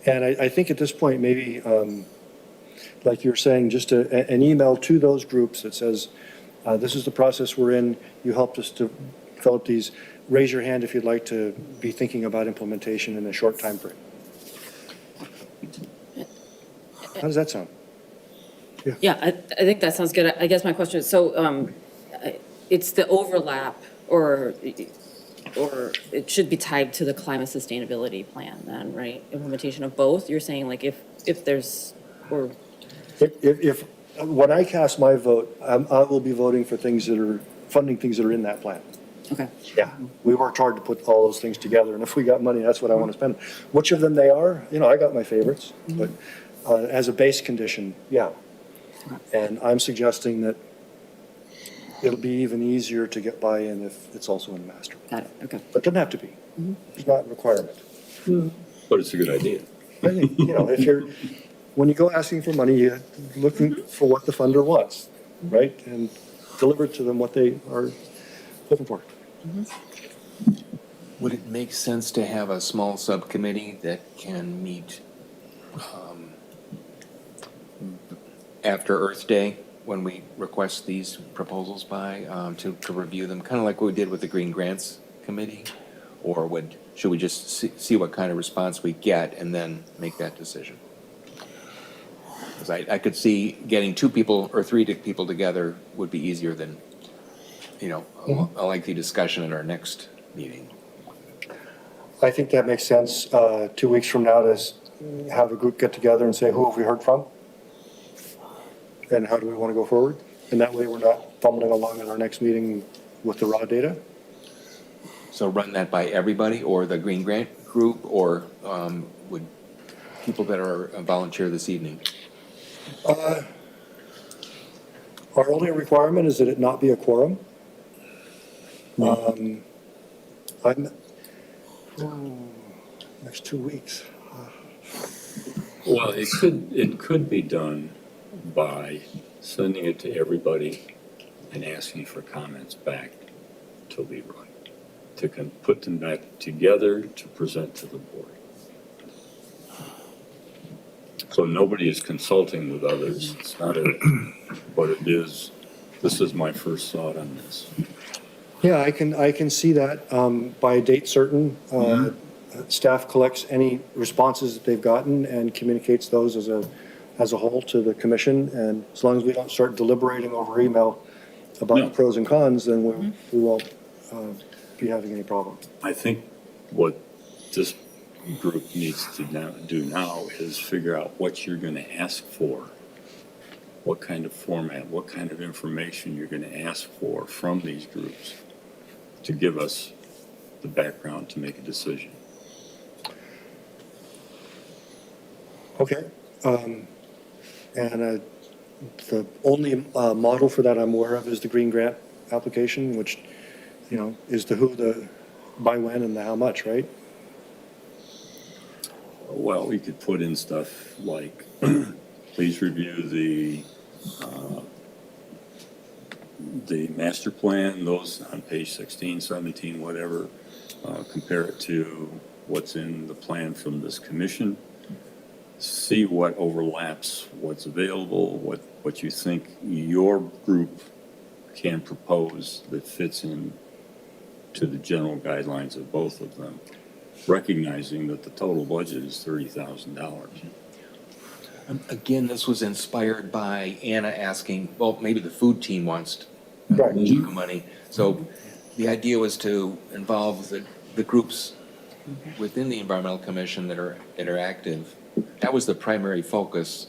And I think at this point, maybe, like you were saying, just an email to those groups that says, this is the process we're in, you helped us to develop these, raise your hand if you'd like to be thinking about implementation in a short time frame. How does that sound? Yeah, I think that sounds good. I guess my question is, so it's the overlap, or or it should be tied to the climate sustainability plan then, right? Implementation of both, you're saying like if there's, or, If, when I cast my vote, I will be voting for things that are, funding things that are in that plan. okay. Yeah, we worked hard to put all those things together, and if we got money, that's what I want to spend. Which of them they are, I got my favorites, but as a base condition, yeah. And I'm suggesting that it'll be even easier to get buy-in if it's also in the master. Got it, okay. But it doesn't have to be. It's not a requirement. But it's a good idea. I think, if you're, when you go asking for money, you're looking for what the funder wants, right? And deliver to them what they are looking for. Would it make sense to have a small subcommittee that can meet after Earth Day, when we request these proposals by, to review them, kind of like what we did with the Green Grants Committee? Or should we just see what kind of response we get and then make that decision? Because I could see getting 2 people or 3 people together would be easier than, a lengthy discussion at our next meeting. I think that makes sense, 2 weeks from now, to have a group get together and say, who have we heard from? And how do we want to go forward? And that way we're not fumbling along at our next meeting with the raw data. So run that by everybody or the Green Grant group, or would people that are volunteer this evening? Our only requirement is that it not be a quorum. Next 2 weeks. Well, it could be done by sending it to everybody and asking for comments back to Leroy, to put them back together to present to the board. So nobody is consulting with others. It's not but it is, this is my first thought on this. Yeah, I can see that by a date certain. Staff collects any responses that they've gotten and communicates those as a whole to the commission. And as long as we don't start deliberating over email about the pros and cons, then we won't be having any problem. I think what this group needs to do now is figure out what you're going to ask for, what kind of format, what kind of information you're going to ask for from these groups to give us the background to make a decision. Okay. And the only model for that I'm aware of is the Green Grant application, which, is the who, the by when, and the how much, right? Well, we could put in stuff like, please review the master plan, those on page 16, 17, whatever, compare it to what's in the plan from this commission, see what overlaps, what's available, what you think your group can propose that fits in to the general guidelines of both of them, recognizing that the total budget is $30,000. Again, this was inspired by Anna asking, well, maybe the food team wants Right. money. So the idea was to involve the groups within the Environmental Commission that are active. That was the primary focus.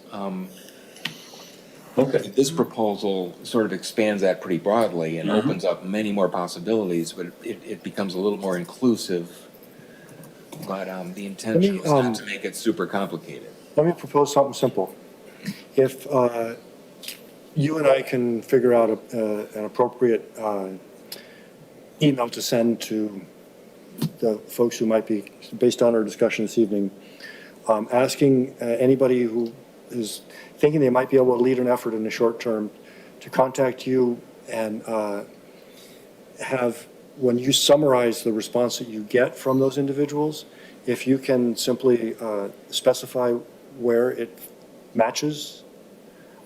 Okay. This proposal sort of expands that pretty broadly and opens up many more possibilities, but it becomes a little more inclusive. But the intention was not to make it super complicated. Let me propose something simple. If you and I can figure out an appropriate email to send to the folks who might be, based on our discussion this evening, asking anybody who is thinking they might be able to lead an effort in the short term to contact you and have, when you summarize the response that you get from those individuals, if you can simply specify where it matches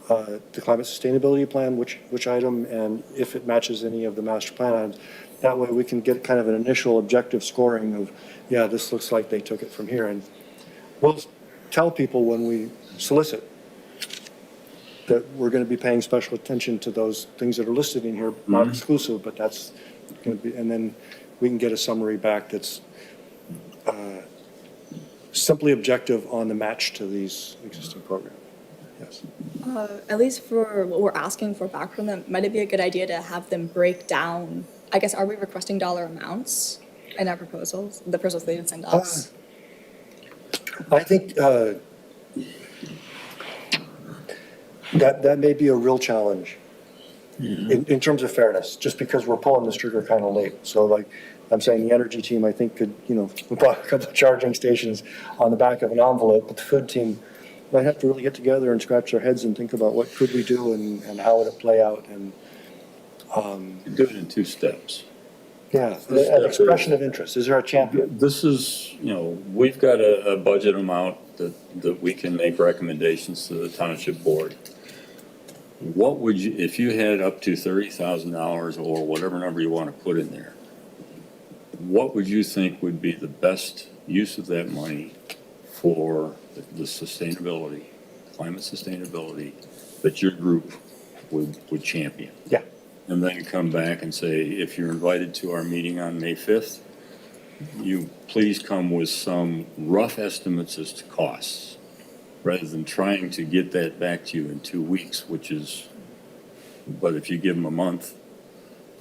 the climate sustainability plan, which item, and if it matches any of the master plan items, that way we can get kind of an initial objective scoring of, yeah, this looks like they took it from here. And we'll tell people when we solicit that we're going to be paying special attention to those things that are listed in here, not exclusive, but that's going to be, and then we can get a summary back that's simply objective on the match to these existing programs. Yes. At least for what we're asking for back from them, might it be a good idea to have them break down, I guess, are we requesting dollar amounts in our proposals, the proposals they did send us? I think that may be a real challenge in terms of fairness, just because we're pulling this trigger kind of late. So like I'm saying, the energy team, I think could, we bought a couple of charging stations on the back of an envelope, but the food team might have to really get together and scratch their heads and think about what could we do and how would it play out. And Do it in 2 steps. yeah, an expression of interest. Is there a champion? This is, we've got a budget amount that we can make recommendations to the township board. What would you, if you had up to $30,000 or whatever number you want to put in there, what would you think would be the best use of that money for the sustainability, climate sustainability that your group would champion? Yeah. And then come back and say, if you're invited to our meeting on May 5th, you please come with some rough estimates as to costs, rather than trying to get that back to you in 2 weeks, but if you give them a month,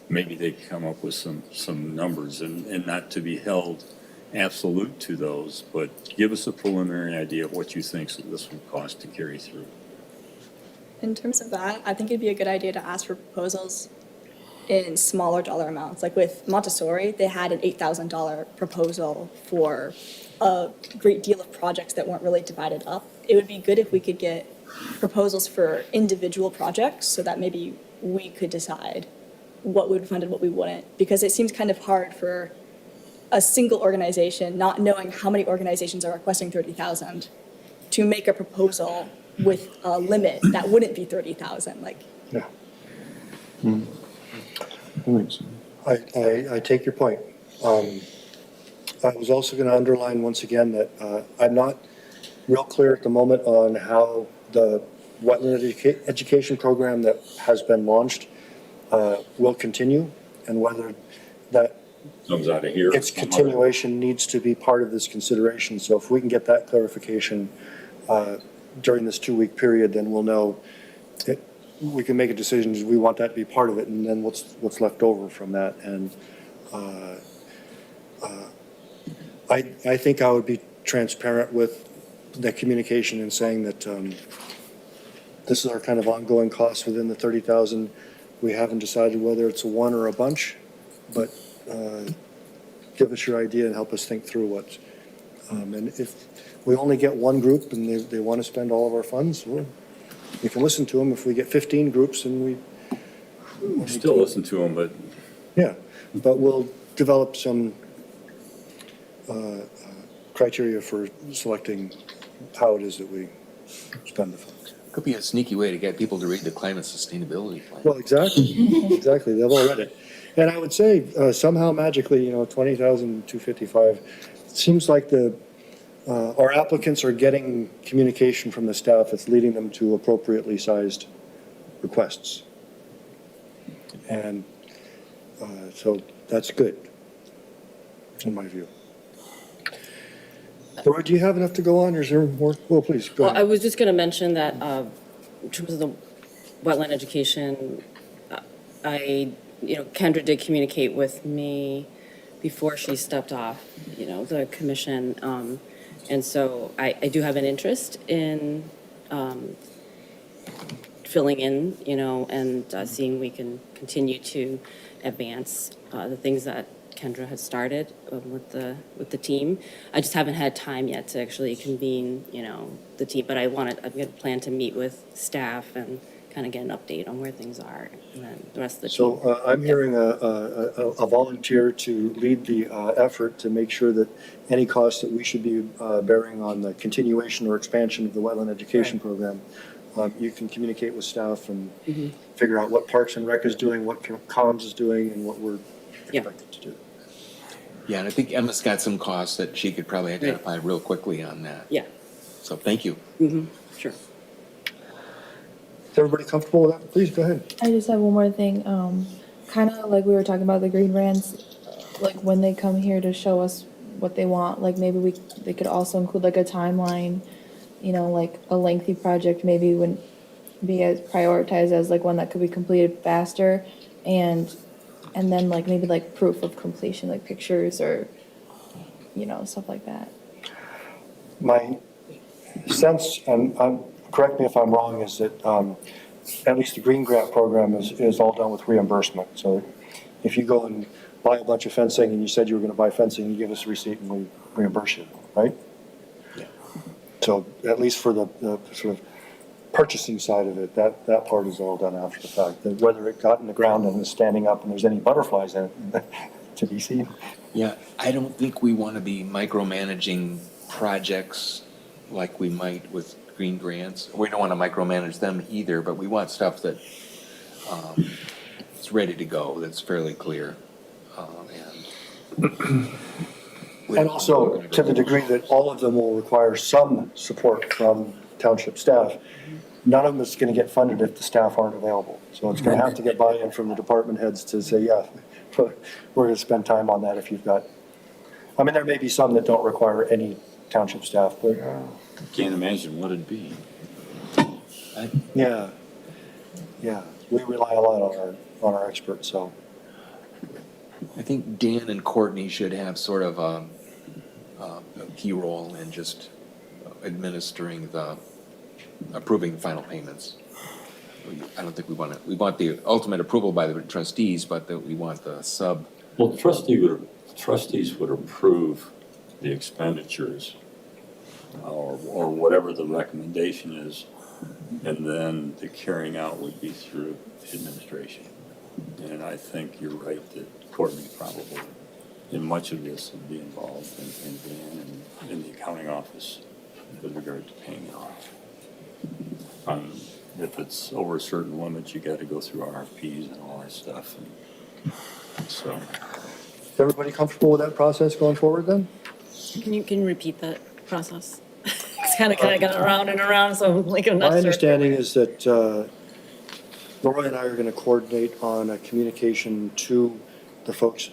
maybe they can come up with some numbers and not to be held absolute to those, but give us a preliminary idea of what you think this would cost to carry through. In terms of that, I think it'd be a good idea to ask for proposals in smaller dollar amounts. Like with Montessori, they had an $8,000 proposal for a great deal of projects that weren't really divided up. It would be good if we could get proposals for individual projects so that maybe we could decide what we would fund and what we wouldn't. Because it seems kind of hard for a single organization, not knowing how many organizations are requesting 30,000, to make a proposal with a limit that wouldn't be 30,000. Yeah. I take your point. I was also going to underline once again that I'm not real clear at the moment on how the wetland education program that has been launched will continue, and whether that Comes out of here. its continuation needs to be part of this consideration. So if we can get that clarification during this 2-week period, then we'll know we can make a decision, do we want that to be part of it, and then what's left over from that. And I think I would be transparent with the communication and saying that this is our kind of ongoing cost within the 30,000. We haven't decided whether it's a one or a bunch, but give us your idea and help us think through what. And if we only get one group and they want to spend all of our funds, well, we can listen to them. If we get 15 groups and we Still listen to them, but yeah, but we'll develop some criteria for selecting how it is that we spend the funds. Could be a sneaky way to get people to read the climate sustainability plan. Well, exactly, exactly. They've all read it. And I would say somehow magically, 20,255, it seems like our applicants are getting communication from the staff that's leading them to appropriately sized requests. And so that's good, in my view. Laura, do you have enough to go on, or is there more? Well, please, go Well, I ahead. was just going to mention that in terms of the wetland education, Kendra did communicate with me before she stepped off, the commission. And so I do have an interest in filling in, and seeing we can continue to advance the things that Kendra has started with the team. I just haven't had time yet to actually convene, the team, but I'm going to plan to meet with staff and kind of get an update on where things are, and then the rest of the team. So I'm hearing a volunteer to lead the effort to make sure that any costs that we should be bearing on the continuation or expansion of the wetland education program, you can communicate with staff and figure out what Parks and Rec is doing, what Comms is doing, and what we're expected to do. Yeah, and I think Emma's got some costs that she could probably identify real quickly on that. Yeah. So thank you. Sure. Is everybody comfortable with that? Please, go ahead. I just have one more thing. Kind of like we were talking about the green grants. like when they come here to show us what they want, like maybe they could also include like a timeline, like a lengthy project maybe wouldn't be as prioritized as like one that could be completed faster, and then like maybe like proof of completion, like pictures or, stuff like that. My sense, and correct me if I'm wrong, is that at least the Green Grant program is all done with reimbursement. So if you go and buy a bunch of fencing and you said you were going to buy fencing, you give us a receipt and we reimburse you, right? Yeah. So at least for the sort of purchasing side of it, that part is all done after the fact. That whether it got in the ground and is standing up and there's any butterflies in it to be seen. Yeah, I don't think we want to be micromanaging projects like we might with green grants. We don't want to micromanage them either, but we want stuff that is ready to go, that's fairly clear. And also, to the degree that all of them will require some support from township staff, none of them is going to get funded if the staff aren't available. So it's going to have to get buy-in from the department heads to say, yeah, we're going to spend time on that if you've got, I mean, there may be some that don't require any township staff, but Can't imagine what it'd be. yeah, we rely a lot on our experts, so. I think Dan and Courtney should have sort of a key role in just administering approving the final payments. I don't think we want the ultimate approval by the trustees, but that we want the sub. Well, the trustees would approve the expenditures or whatever the recommendation is, and then the carrying out would be through administration. And I think you're right that Courtney probably, in much of this, would be involved in Dan and in the accounting office with regard to paying it off. If it's over a certain limit, you got to go through RFPs and all that stuff. And so, Is everybody comfortable with that process going forward then? Can you repeat that process? It's kind of got around and around, so like I'm not My sure. understanding is that Laura and I are going to coordinate on a communication to the folks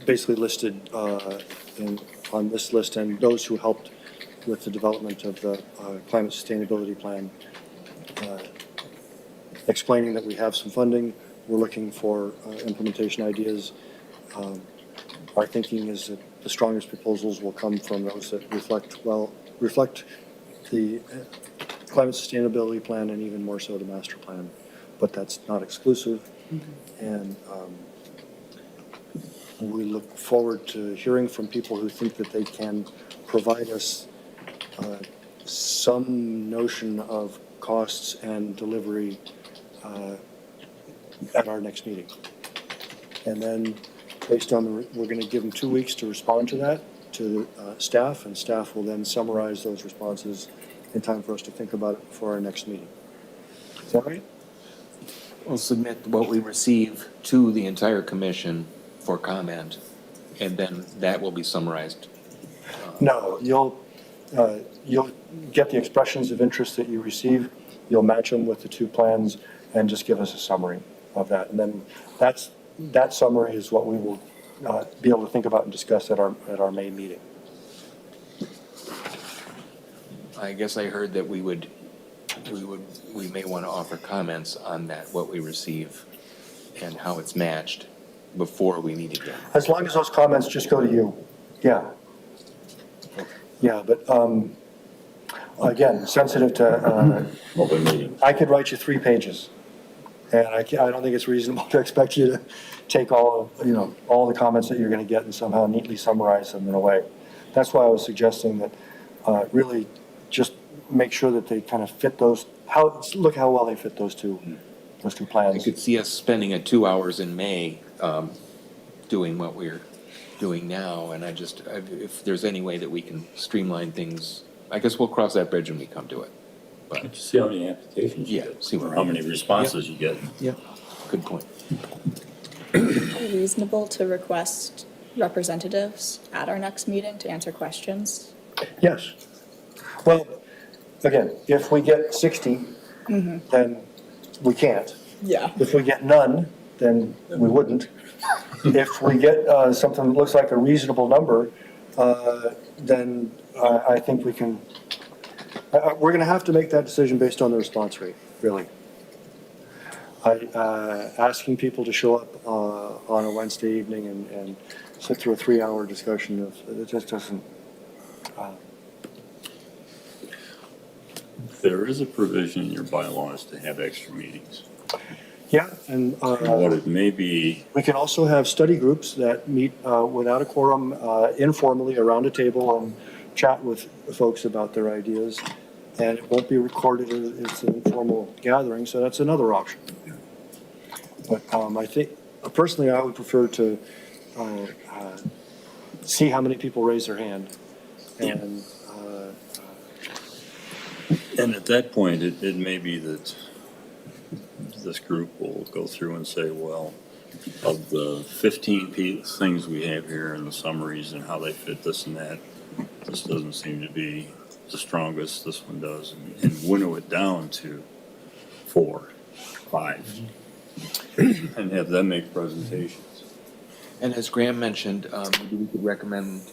basically listed on this list and those who helped with the development of the climate sustainability plan, explaining that we have some funding, we're looking for implementation ideas. Our thinking is that the strongest proposals will come from those that reflect the climate sustainability plan and even more so the master plan, but that's not exclusive. And we look forward to hearing from people who think that they can provide us some notion of costs and delivery at our next meeting. And then based on we're going to give them 2 weeks to respond to that to staff, and staff will then summarize those responses in time for us to think about it before our next meeting. Is that right? We'll submit what we receive to the entire commission for comment, and then that will be summarized. No, you'll get the expressions of interest that you receive, you'll match them with the two plans, and just give us a summary of that. And then that summary is what we will be able to think about and discuss at our May meeting. I guess I heard that we may want to offer comments on that, what we receive and how it's matched before we meet again. As long as those comments just go to you, yeah. Yeah, but again, sensitive to, open meeting. I could write you 3 pages. And I don't think it's reasonable to expect you to take all the comments that you're going to get and somehow neatly summarize them in a way. That's why I was suggesting that really just make sure that they kind of fit those, look how well they fit those two I plans. could see us spending 2 hours in May doing what we're doing now, and if there's any way that we can streamline things, I guess we'll cross that bridge when we come to it. But See how many applications you Yeah, get, see what- or how many responses you get. yeah, good point. Reasonable to request representatives at our next meeting to answer questions? Yes. Well, again, if we get 60, then we can't. Yeah. If we get none, then we wouldn't. If we get something that looks like a reasonable number, then I think we can, we're going to have to make that decision based on the response rate, really. Asking people to show up on a Wednesday evening and sit through a 3-hour discussion it just doesn't. There is a provision in your bylaws to have extra meetings. Yeah, and What it may be, we can also have study groups that meet without a quorum informally around a table and chat with folks about their ideas. And it won't be recorded, it's an informal gathering, so that's another option. But I think, personally, I would prefer to see how many people raise their hand. and at that point, it may be that this group will go through and say, well, of the 15 things we have here and the summaries and how they fit this and that, this doesn't seem to be the strongest, this one does, and winnow it down to 4, 5, and have them make presentations. And as Graham mentioned, maybe we could recommend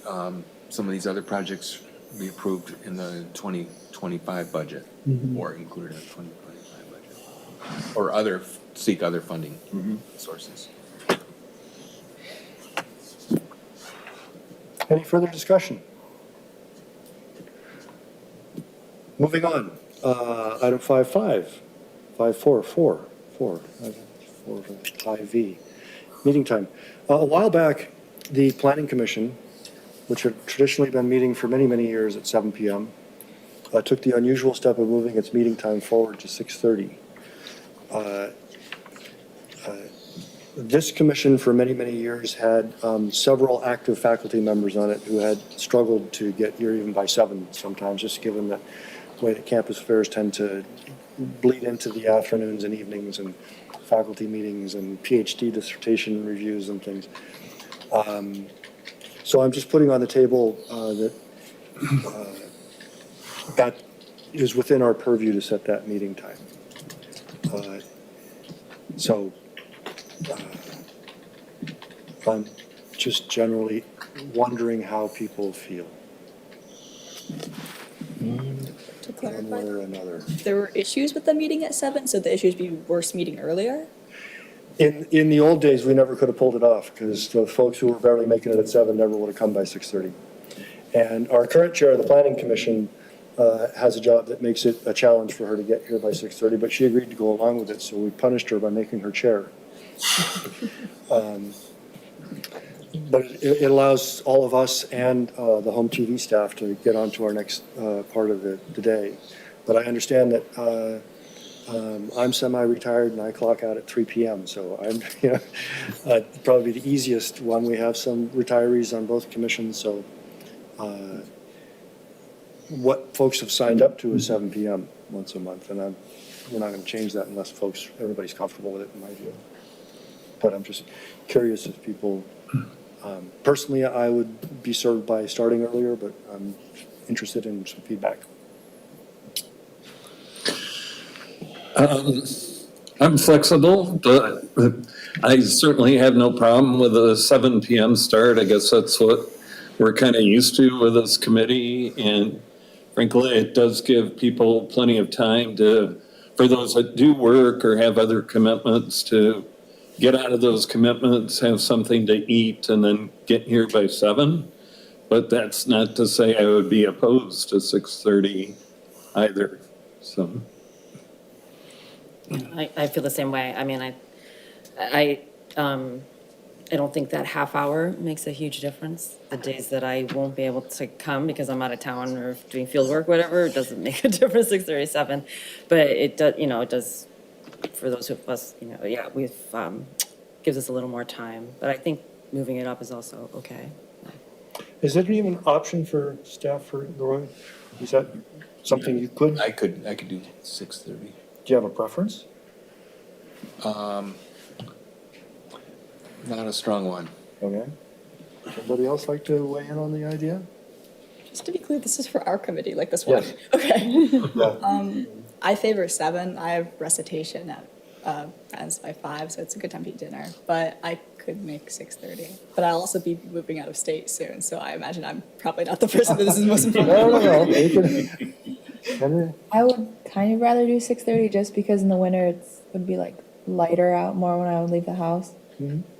some of these other projects be approved in the 2025 budget, or included in the 2025 budget, or seek other funding sources. Any further discussion? Moving on, item 5.5, 5V, meeting time. A while back, the Planning Commission, which had traditionally been meeting for many, many years at 7 p.m., took the unusual step of moving its meeting time forward to 6:30. This commission for many, many years had several active faculty members on it who had struggled to get here even by 7 sometimes, just given the way that campus affairs tend to bleed into the afternoons and evenings and faculty meetings and PhD dissertation reviews and things. So I'm just putting on the table that is within our purview to set that meeting time. I'm just generally wondering how people feel, To one clarify, way or another. there were issues with the meeting at 7, so the issues be worse meeting earlier? In the old days, we never could have pulled it off because the folks who were barely making it at 7 never would have come by 6:30. And our current chair of the Planning Commission has a job that makes it a challenge for her to get here by 6:30, but she agreed to go along with it, so we punished her by making her chair. But it allows all of us and the home TV staff to get on to our next part of the day. But I understand that I'm semi-retired and I clock out at 3 p.m. So I'm, probably the easiest one. We have some retirees on both commissions. So what folks have signed up to is 7 p.m. once a month. And we're not going to change that unless everybody's comfortable with it, in my view. But I'm just curious if people, personally, I would be served by starting earlier, but I'm interested in some feedback. I'm flexible, but I certainly have no problem with a 7 p.m. start. I guess that's what we're kind of used to with this committee. And frankly, it does give people plenty of time for those that do work or have other commitments, to get out of those commitments, have something to eat, and then get here by 7. But that's not to say I would be opposed to 6:30 either, so. I feel the same way. I mean, I don't think that half hour makes a huge difference. The days that I won't be able to come because I'm out of town or doing field work, whatever, it doesn't make a difference, 6:37. But it does, it does, for those of us, gives us a little more time. But I think moving it up is also okay. Is that even an option for staff for Leroy? Is that something you could? I could do 6:30. Do you have a preference? Not a strong one. Okay. Anybody else like to weigh in on the idea? Just to be clear, this is for our committee, like this one? Yes. Okay. Yeah. I favor 7. I have recitation at ends by 5, so it's a good time to eat dinner. But I could make 6:30. But I'll also be moving out of state soon, so I imagine I'm probably not the person that this is most important. No. You can- I would kind of rather do 6:30 just because in the winter it's would be like lighter out more when I would leave the house.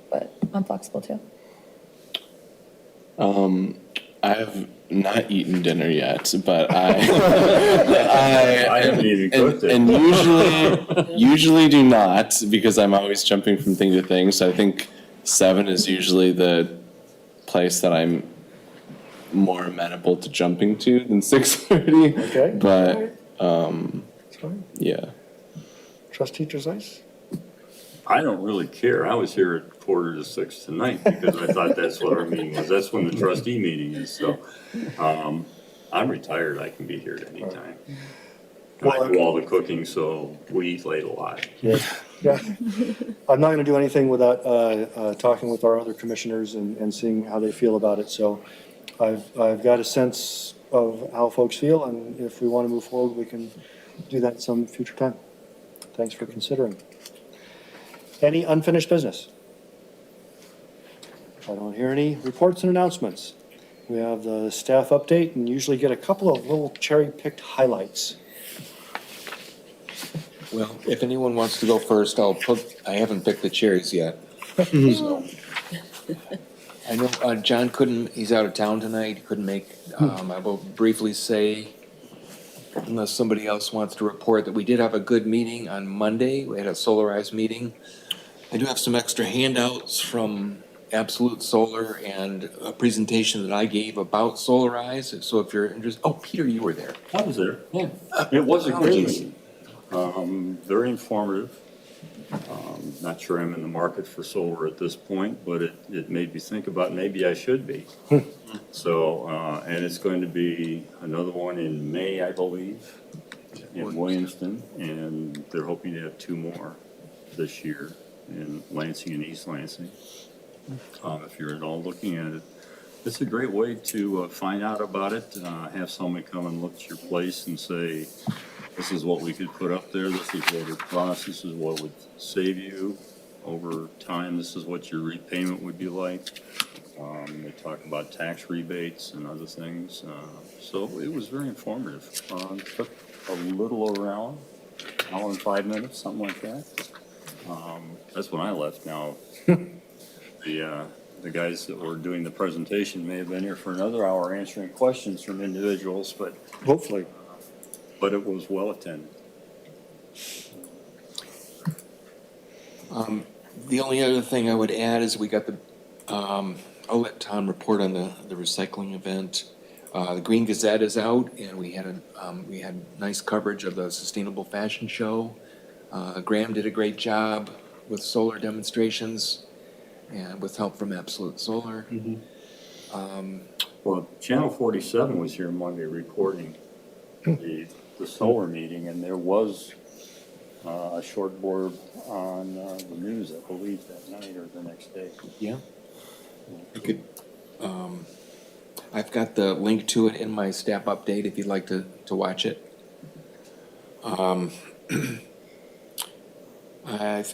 But I'm flexible too. I have not eaten dinner yet, but I haven't even cooked it. and usually do not because I'm always jumping from thing to thing. So I think 7 is usually the place that I'm more amenable to jumping to than 6:30. Okay. But It's fine. yeah. Trustee Trezise? I don't really care. I was here at 5:45 tonight because I thought that's what our meeting was. That's when the trustee meeting is, so, I'm retired. I can be here at any time. And I do all the cooking, so we eat late a lot. Yeah. I'm not gonna do anything without, talking with our other commissioners and seeing how they feel about it, so I've got a sense of how folks feel, and if we wanna move forward, we can do that at some future time. Thanks for considering. Any unfinished business? I don't hear any reports and announcements. We have the staff update and usually get a couple of little cherry-picked highlights. Well, if anyone wants to go first, I haven't picked the cherries yet. So. I know, John he's out of town tonight, he couldn't make, I will briefly say, unless somebody else wants to report, that we did have a good meeting on Monday. We had a solarized meeting. I do have some extra handouts from Absolute Solar and a presentation that I gave about Solarize. So if you're interested, oh, Peter, you were there. I was there. Yeah. It was a great Apologies. meeting. Very informative. Not sure I'm in the market for solar at this point, but it made me think about maybe I should be. So, and it's going to be another one in May, I believe, in Williamston, and they're hoping to have 2 more this year in Lansing and East Lansing. If you're at all looking at it, it's a great way to find out about it, have someone come and look at your place and say, this is what we could put up there, this is what it would cost, this is what would save you over time, this is what your repayment would be like. They talk about tax rebates and other things, so it was very informative. Took a little over an hour and 5 minutes, something like that. That's when I left. Now, the guys that were doing the presentation may have been here for another hour answering questions from individuals, but Hopefully. it was well attended. The only other thing I would add is we got I'll let Tom report on the recycling event. The Green Gazette is out, and we had nice coverage of the Sustainable Fashion Show. Graham did a great job with solar demonstrations and with help from Absolute Solar. Well, Channel 47 was here Monday reporting the solar meeting, and there was a short blurb on the news, I believe, that night or the next day. Yeah. You could, I've got the link to it in my staff update if you'd like to watch it.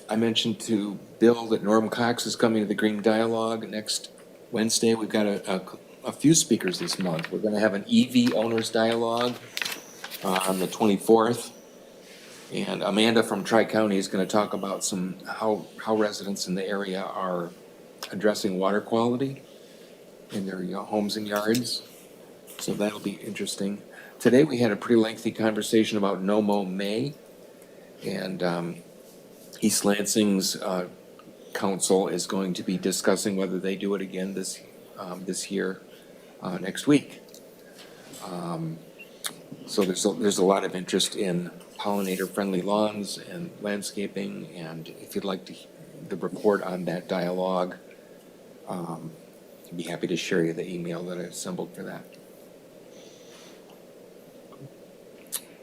I mentioned to Bill that Norm Cox is coming to the Green Dialogue next Wednesday. We've got a few speakers this month. We're gonna have an EV Owners Dialogue on the 24th. And Amanda from Tri-County is gonna talk about how residents in the area are addressing water quality in their homes and yards. So that'll be interesting. Today, we had a pretty lengthy conversation about No Mow May. And East Lansing's council is going to be discussing whether they do it again this year, next week. So there's a lot of interest in pollinator-friendly lawns and landscaping, and if you'd like the report on that dialogue, I'd be happy to share you the email that I assembled for that.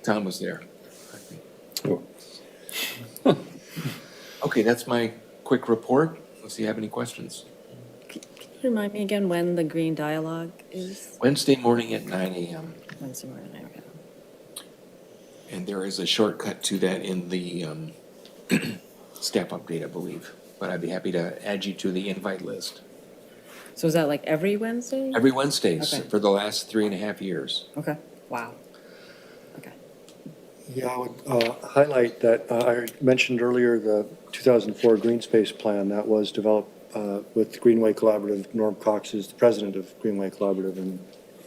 Tom was there. Okay, that's my quick report. Let's see if you have any questions. Remind me again when the Green Dialogue is? Wednesday morning at 9 a.m. Wednesday morning, okay. And there is a shortcut to that in the staff update, I believe. But I'd be happy to add you to the invite list. So is that like every Wednesday? Every Wednesdays Okay. for the last 3.5 years. Okay, wow. Okay. Yeah, I would highlight that I mentioned earlier the 2004 Green Space Plan that was developed with Greenway Collaborative. Norm Cox is the president of Greenway Collaborative in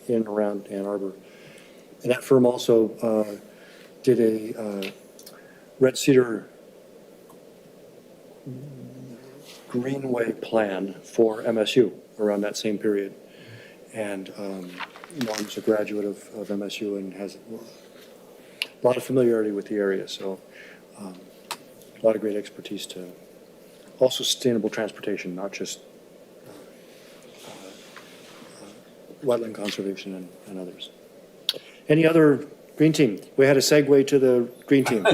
and around Ann Arbor. And that firm also did a Red Cedar Greenway plan for MSU around that same period. And Norm's a graduate of MSU and has a lot of familiarity with the area, so a lot of great expertise to, also sustainable transportation, not just wetland conservation and others. Any other green team? We had a segue to the green team.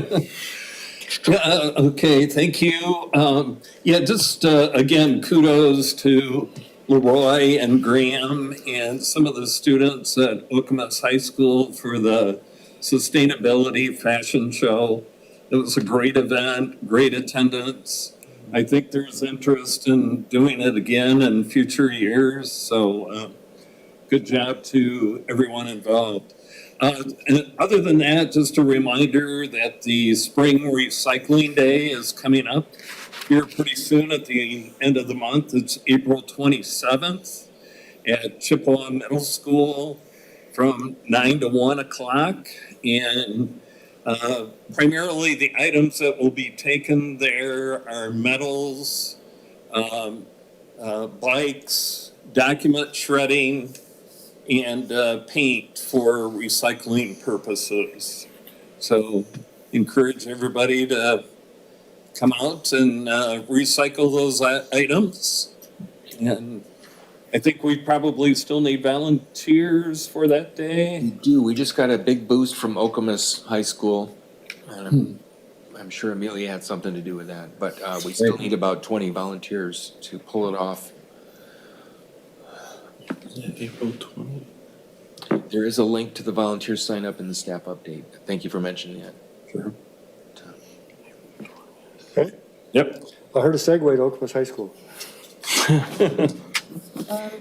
Okay, thank you. Yeah, just again, kudos to Leroy and Graham and some of the students at Okemos High School for the sustainability fashion show. It was a great event, great attendance. I think there's interest in doing it again in future years, so good job to everyone involved. And other than that, just a reminder that the Spring Recycling Day is coming up here pretty soon at the end of the month. It's April 27th at Chippewa Middle School from 9 to 1 o'clock. And primarily the items that will be taken there are metals, bikes, document shredding, and paint for recycling purposes. So encourage everybody to come out and recycle those items. And I think we probably still need volunteers for that We day. do. We just got a big boost from Okemos High School. And I'm sure Amelia had something to do with that, but we still need about 20 volunteers to pull it off. April 20th. There is a link to the volunteer sign up in the staff update. Thank you for mentioning that. Sure. Okay. Yep. I heard a segue to Okemos High School.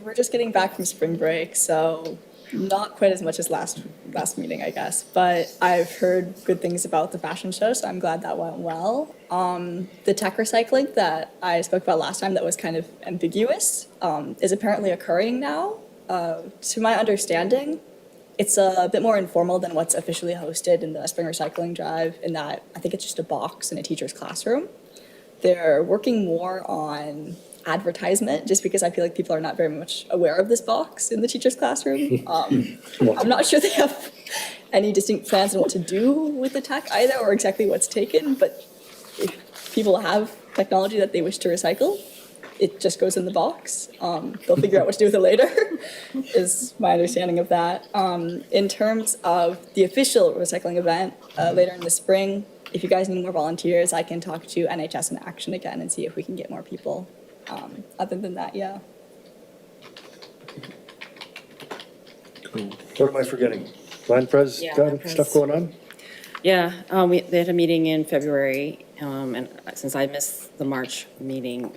We're just getting back from spring break, so not quite as much as last meeting, I guess. But I've heard good things about the fashion show, so I'm glad that went well. The tech recycling that I spoke about last time that was kind of ambiguous is apparently occurring now. To my understanding, it's a bit more informal than what's officially hosted in the spring recycling drive, in that I think it's just a box in a teacher's classroom. They're working more on advertisement, just because I feel like people are not very much aware of this box in the teacher's classroom. I'm not sure they have any distinct plans on what to do with the tech either, or exactly what's taken, but if people have technology that they wish to recycle, it just goes in the box. They'll figure out what to do with it later, is my understanding of that. In terms of the official recycling event later in the spring, if you guys need more volunteers, I can talk to NHS in Action again and see if we can get more people. Other than that, yeah. What am I forgetting? Glenn Prez Yeah, got Prez. stuff going on? Yeah, they had a meeting in February, and since I missed the March meeting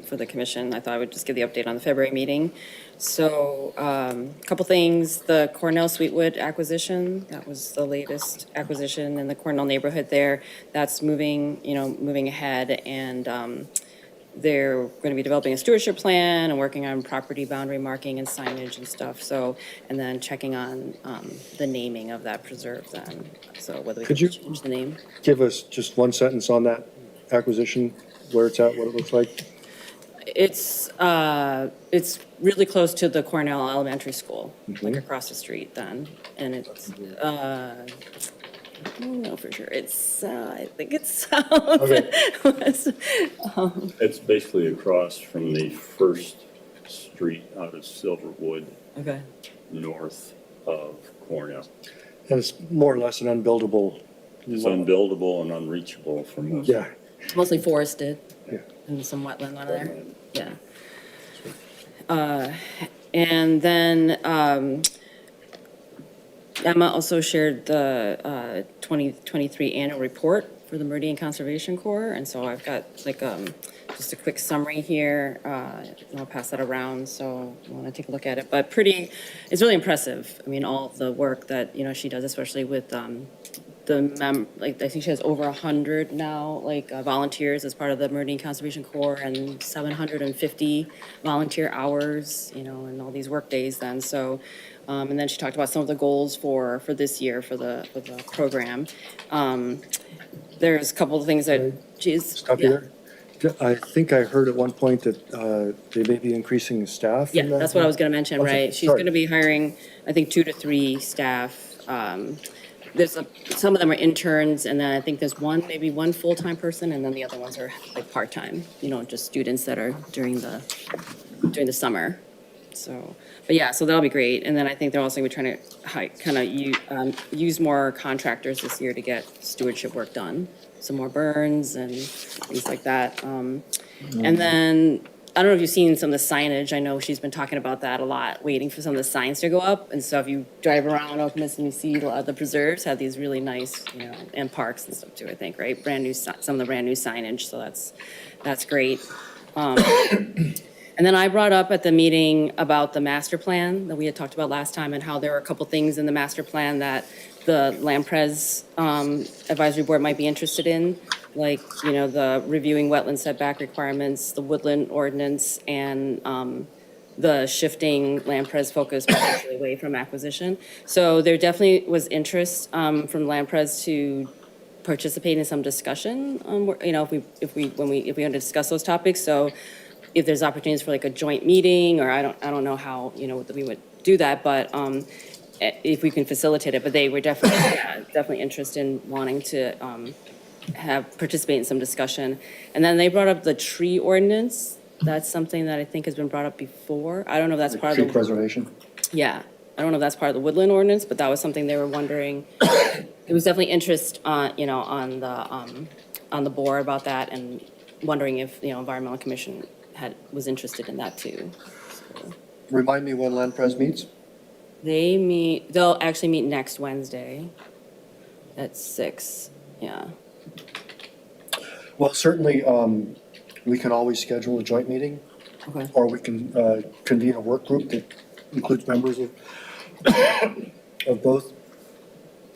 for the commission, I thought I would just give the update on the February meeting. So, a couple things, the Cornell Sweetwood acquisition, that was the latest acquisition in the Cornell neighborhood there. That's moving ahead, and they're going to be developing a stewardship plan and working on property boundary marking and signage and stuff. So, and then checking on the naming of that preserve then. So whether we Could can you- change the name. Give us just one sentence on that acquisition, where it's at, what it looks like. It's really close to the Cornell Elementary School, like across the street then. And it's, I don't know for sure. It's, I think it's south. Okay. It's basically across from the first street out of Silverwood, Okay. north of Cornell. And it's more or less an unbuildable. It's unbuildable and unreachable for most. Yeah, Mostly forested. Yeah. And some wetland under there. Yeah. And then Emma also shared the 2023 annual report for the Meridian Conservation Corps. And so I've got like, just a quick summary here, and I'll pass that around, so you want to take a look at it. But it's really impressive. I mean, all of the work that, she does, especially with, like, I think she has over 100 now, like, volunteers as part of the Meridian Conservation Corps, and 750 volunteer hours, and all these work days then. So, and then she talked about some of the goals for this year for the program. There's a couple of things that she's. Stop you there. I think I heard at one point that they may be increasing the staff. Yeah, in that. that's what I was gonna mention, Okay, right? She's sorry. gonna be hiring, I think, 2 to 3 staff. Some of them are interns, and then I think there's maybe one full-time person, and then the other ones are like part-time, just students that are during the summer. So, but yeah, so that'll be great. And then I think they're also gonna be trying to kind of use more contractors this year to get stewardship work done. Some more burns and things like that. And then, I don't know if you've seen some of the signage. I know she's been talking about that a lot, waiting for some of the signs to go up. And so if you drive around Okemos and you see a lot of the preserves have these really nice, and parks and stuff too, I think, right? Some of the brand new signage, so that's great. And then I brought up at the meeting about the master plan that we had talked about last time, and how there were a couple things in the master plan that the Land Pres Advisory Board might be interested in, like, the reviewing wetland setback requirements, the woodland ordinance, and the shifting Land Pres focus potentially away from acquisition. So there definitely was interest from Land Pres to participate in some discussion on, if we want to discuss those topics. So if there's opportunities for like a joint meeting, or I don't know how, we would do that, but if we can facilitate it. But they were definitely interested in wanting to participate in some discussion. And then they brought up the tree ordinance. That's something that I think has been brought up before. I don't know if that's part of Tree the. preservation. Yeah, I don't know if that's part of the woodland ordinance, but that was something they were wondering. There was definitely interest on the board about that, and wondering if, Environmental Commission was interested in that too. So Remind me when Land Pres meets? they'll actually meet next Wednesday at 6, yeah. Well, certainly, we can always schedule a joint meeting, Okay. or we can convene a work group that includes members of both.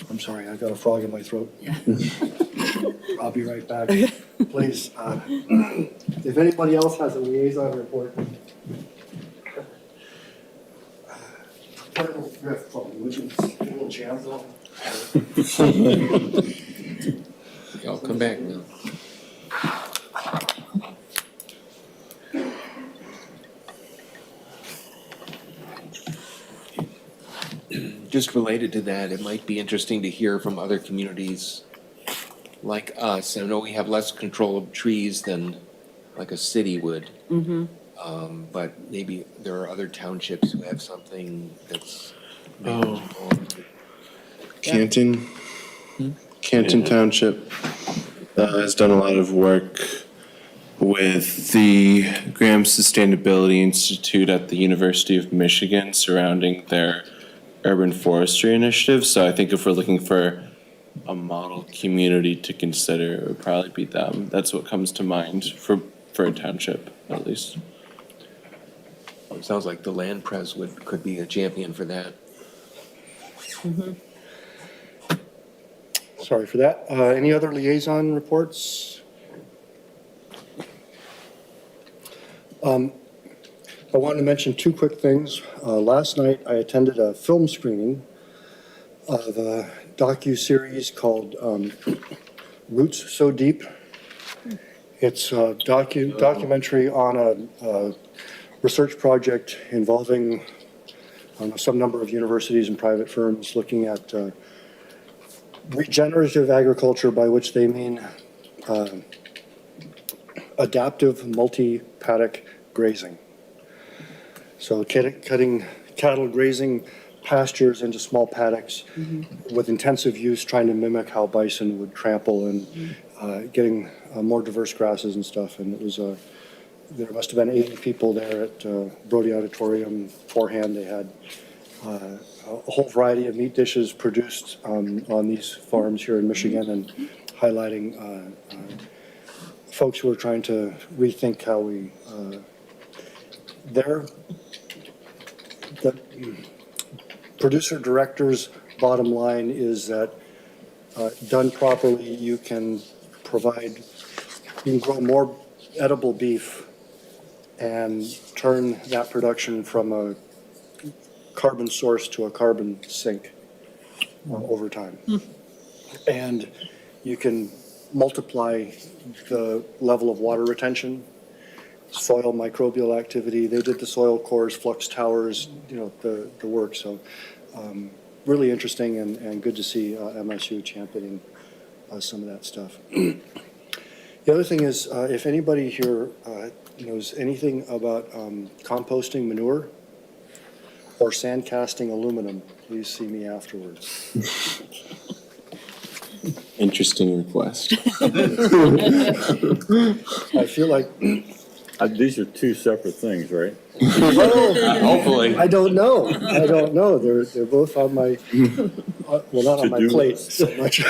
I'm sorry, I've got a frog in my throat. Yeah. I'll be right back. Please, if anybody else has a liaison report. You have trouble, would you, a little jam though? I'll come back now. Just related to that, it might be interesting to hear from other communities like us. I know we have less control of trees than like a city would. But maybe there are other townships who have something that's. Canton Township has done a lot of work with the Graham Sustainability Institute at the University of Michigan surrounding their urban forestry initiative. So I think if we're looking for a model community to consider, it would probably be them. That's what comes to mind for a township, at least. It sounds like the Land Pres could be a champion for that. Sorry for that. Any other liaison reports? I wanted to mention 2 quick things. Last night, I attended a film screening of a docu-series called Roots So Deep. It's a documentary on a research project involving some number of universities and private firms looking at regenerative agriculture, by which they mean adaptive multi-paddock grazing. So cutting cattle grazing pastures into small paddocks with intensive use, trying to mimic how bison would trample, and getting more diverse grasses and stuff. And it was there must have been 80 people there at Brody Auditorium beforehand. They had a whole variety of meat dishes produced on these farms here in Michigan, and highlighting folks who are trying to rethink how we, the producer director's bottom line is that done properly, you can grow more edible beef and turn that production from a carbon source to a carbon sink over time. And you can multiply the level of water retention, soil microbial activity. They did the soil cores, flux towers, the work. So really interesting and good to see MSU championing some of that stuff. The other thing is, if anybody here knows anything about composting manure or sand casting aluminum, please see me afterwards. Interesting request. I feel like, These are two separate things, right? Hopefully. I don't know. They're both on my, well, not on my To-do plate list. so much.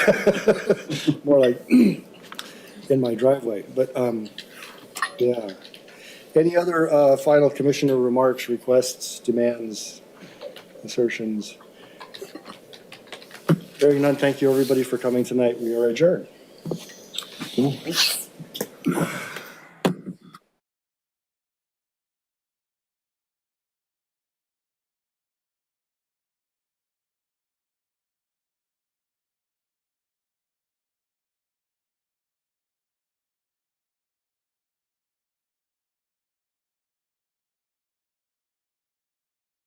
More like in my driveway, but, yeah. Any other final commissioner remarks, requests, demands, assertions? Hearing none, thank you everybody for coming tonight. We are adjourned.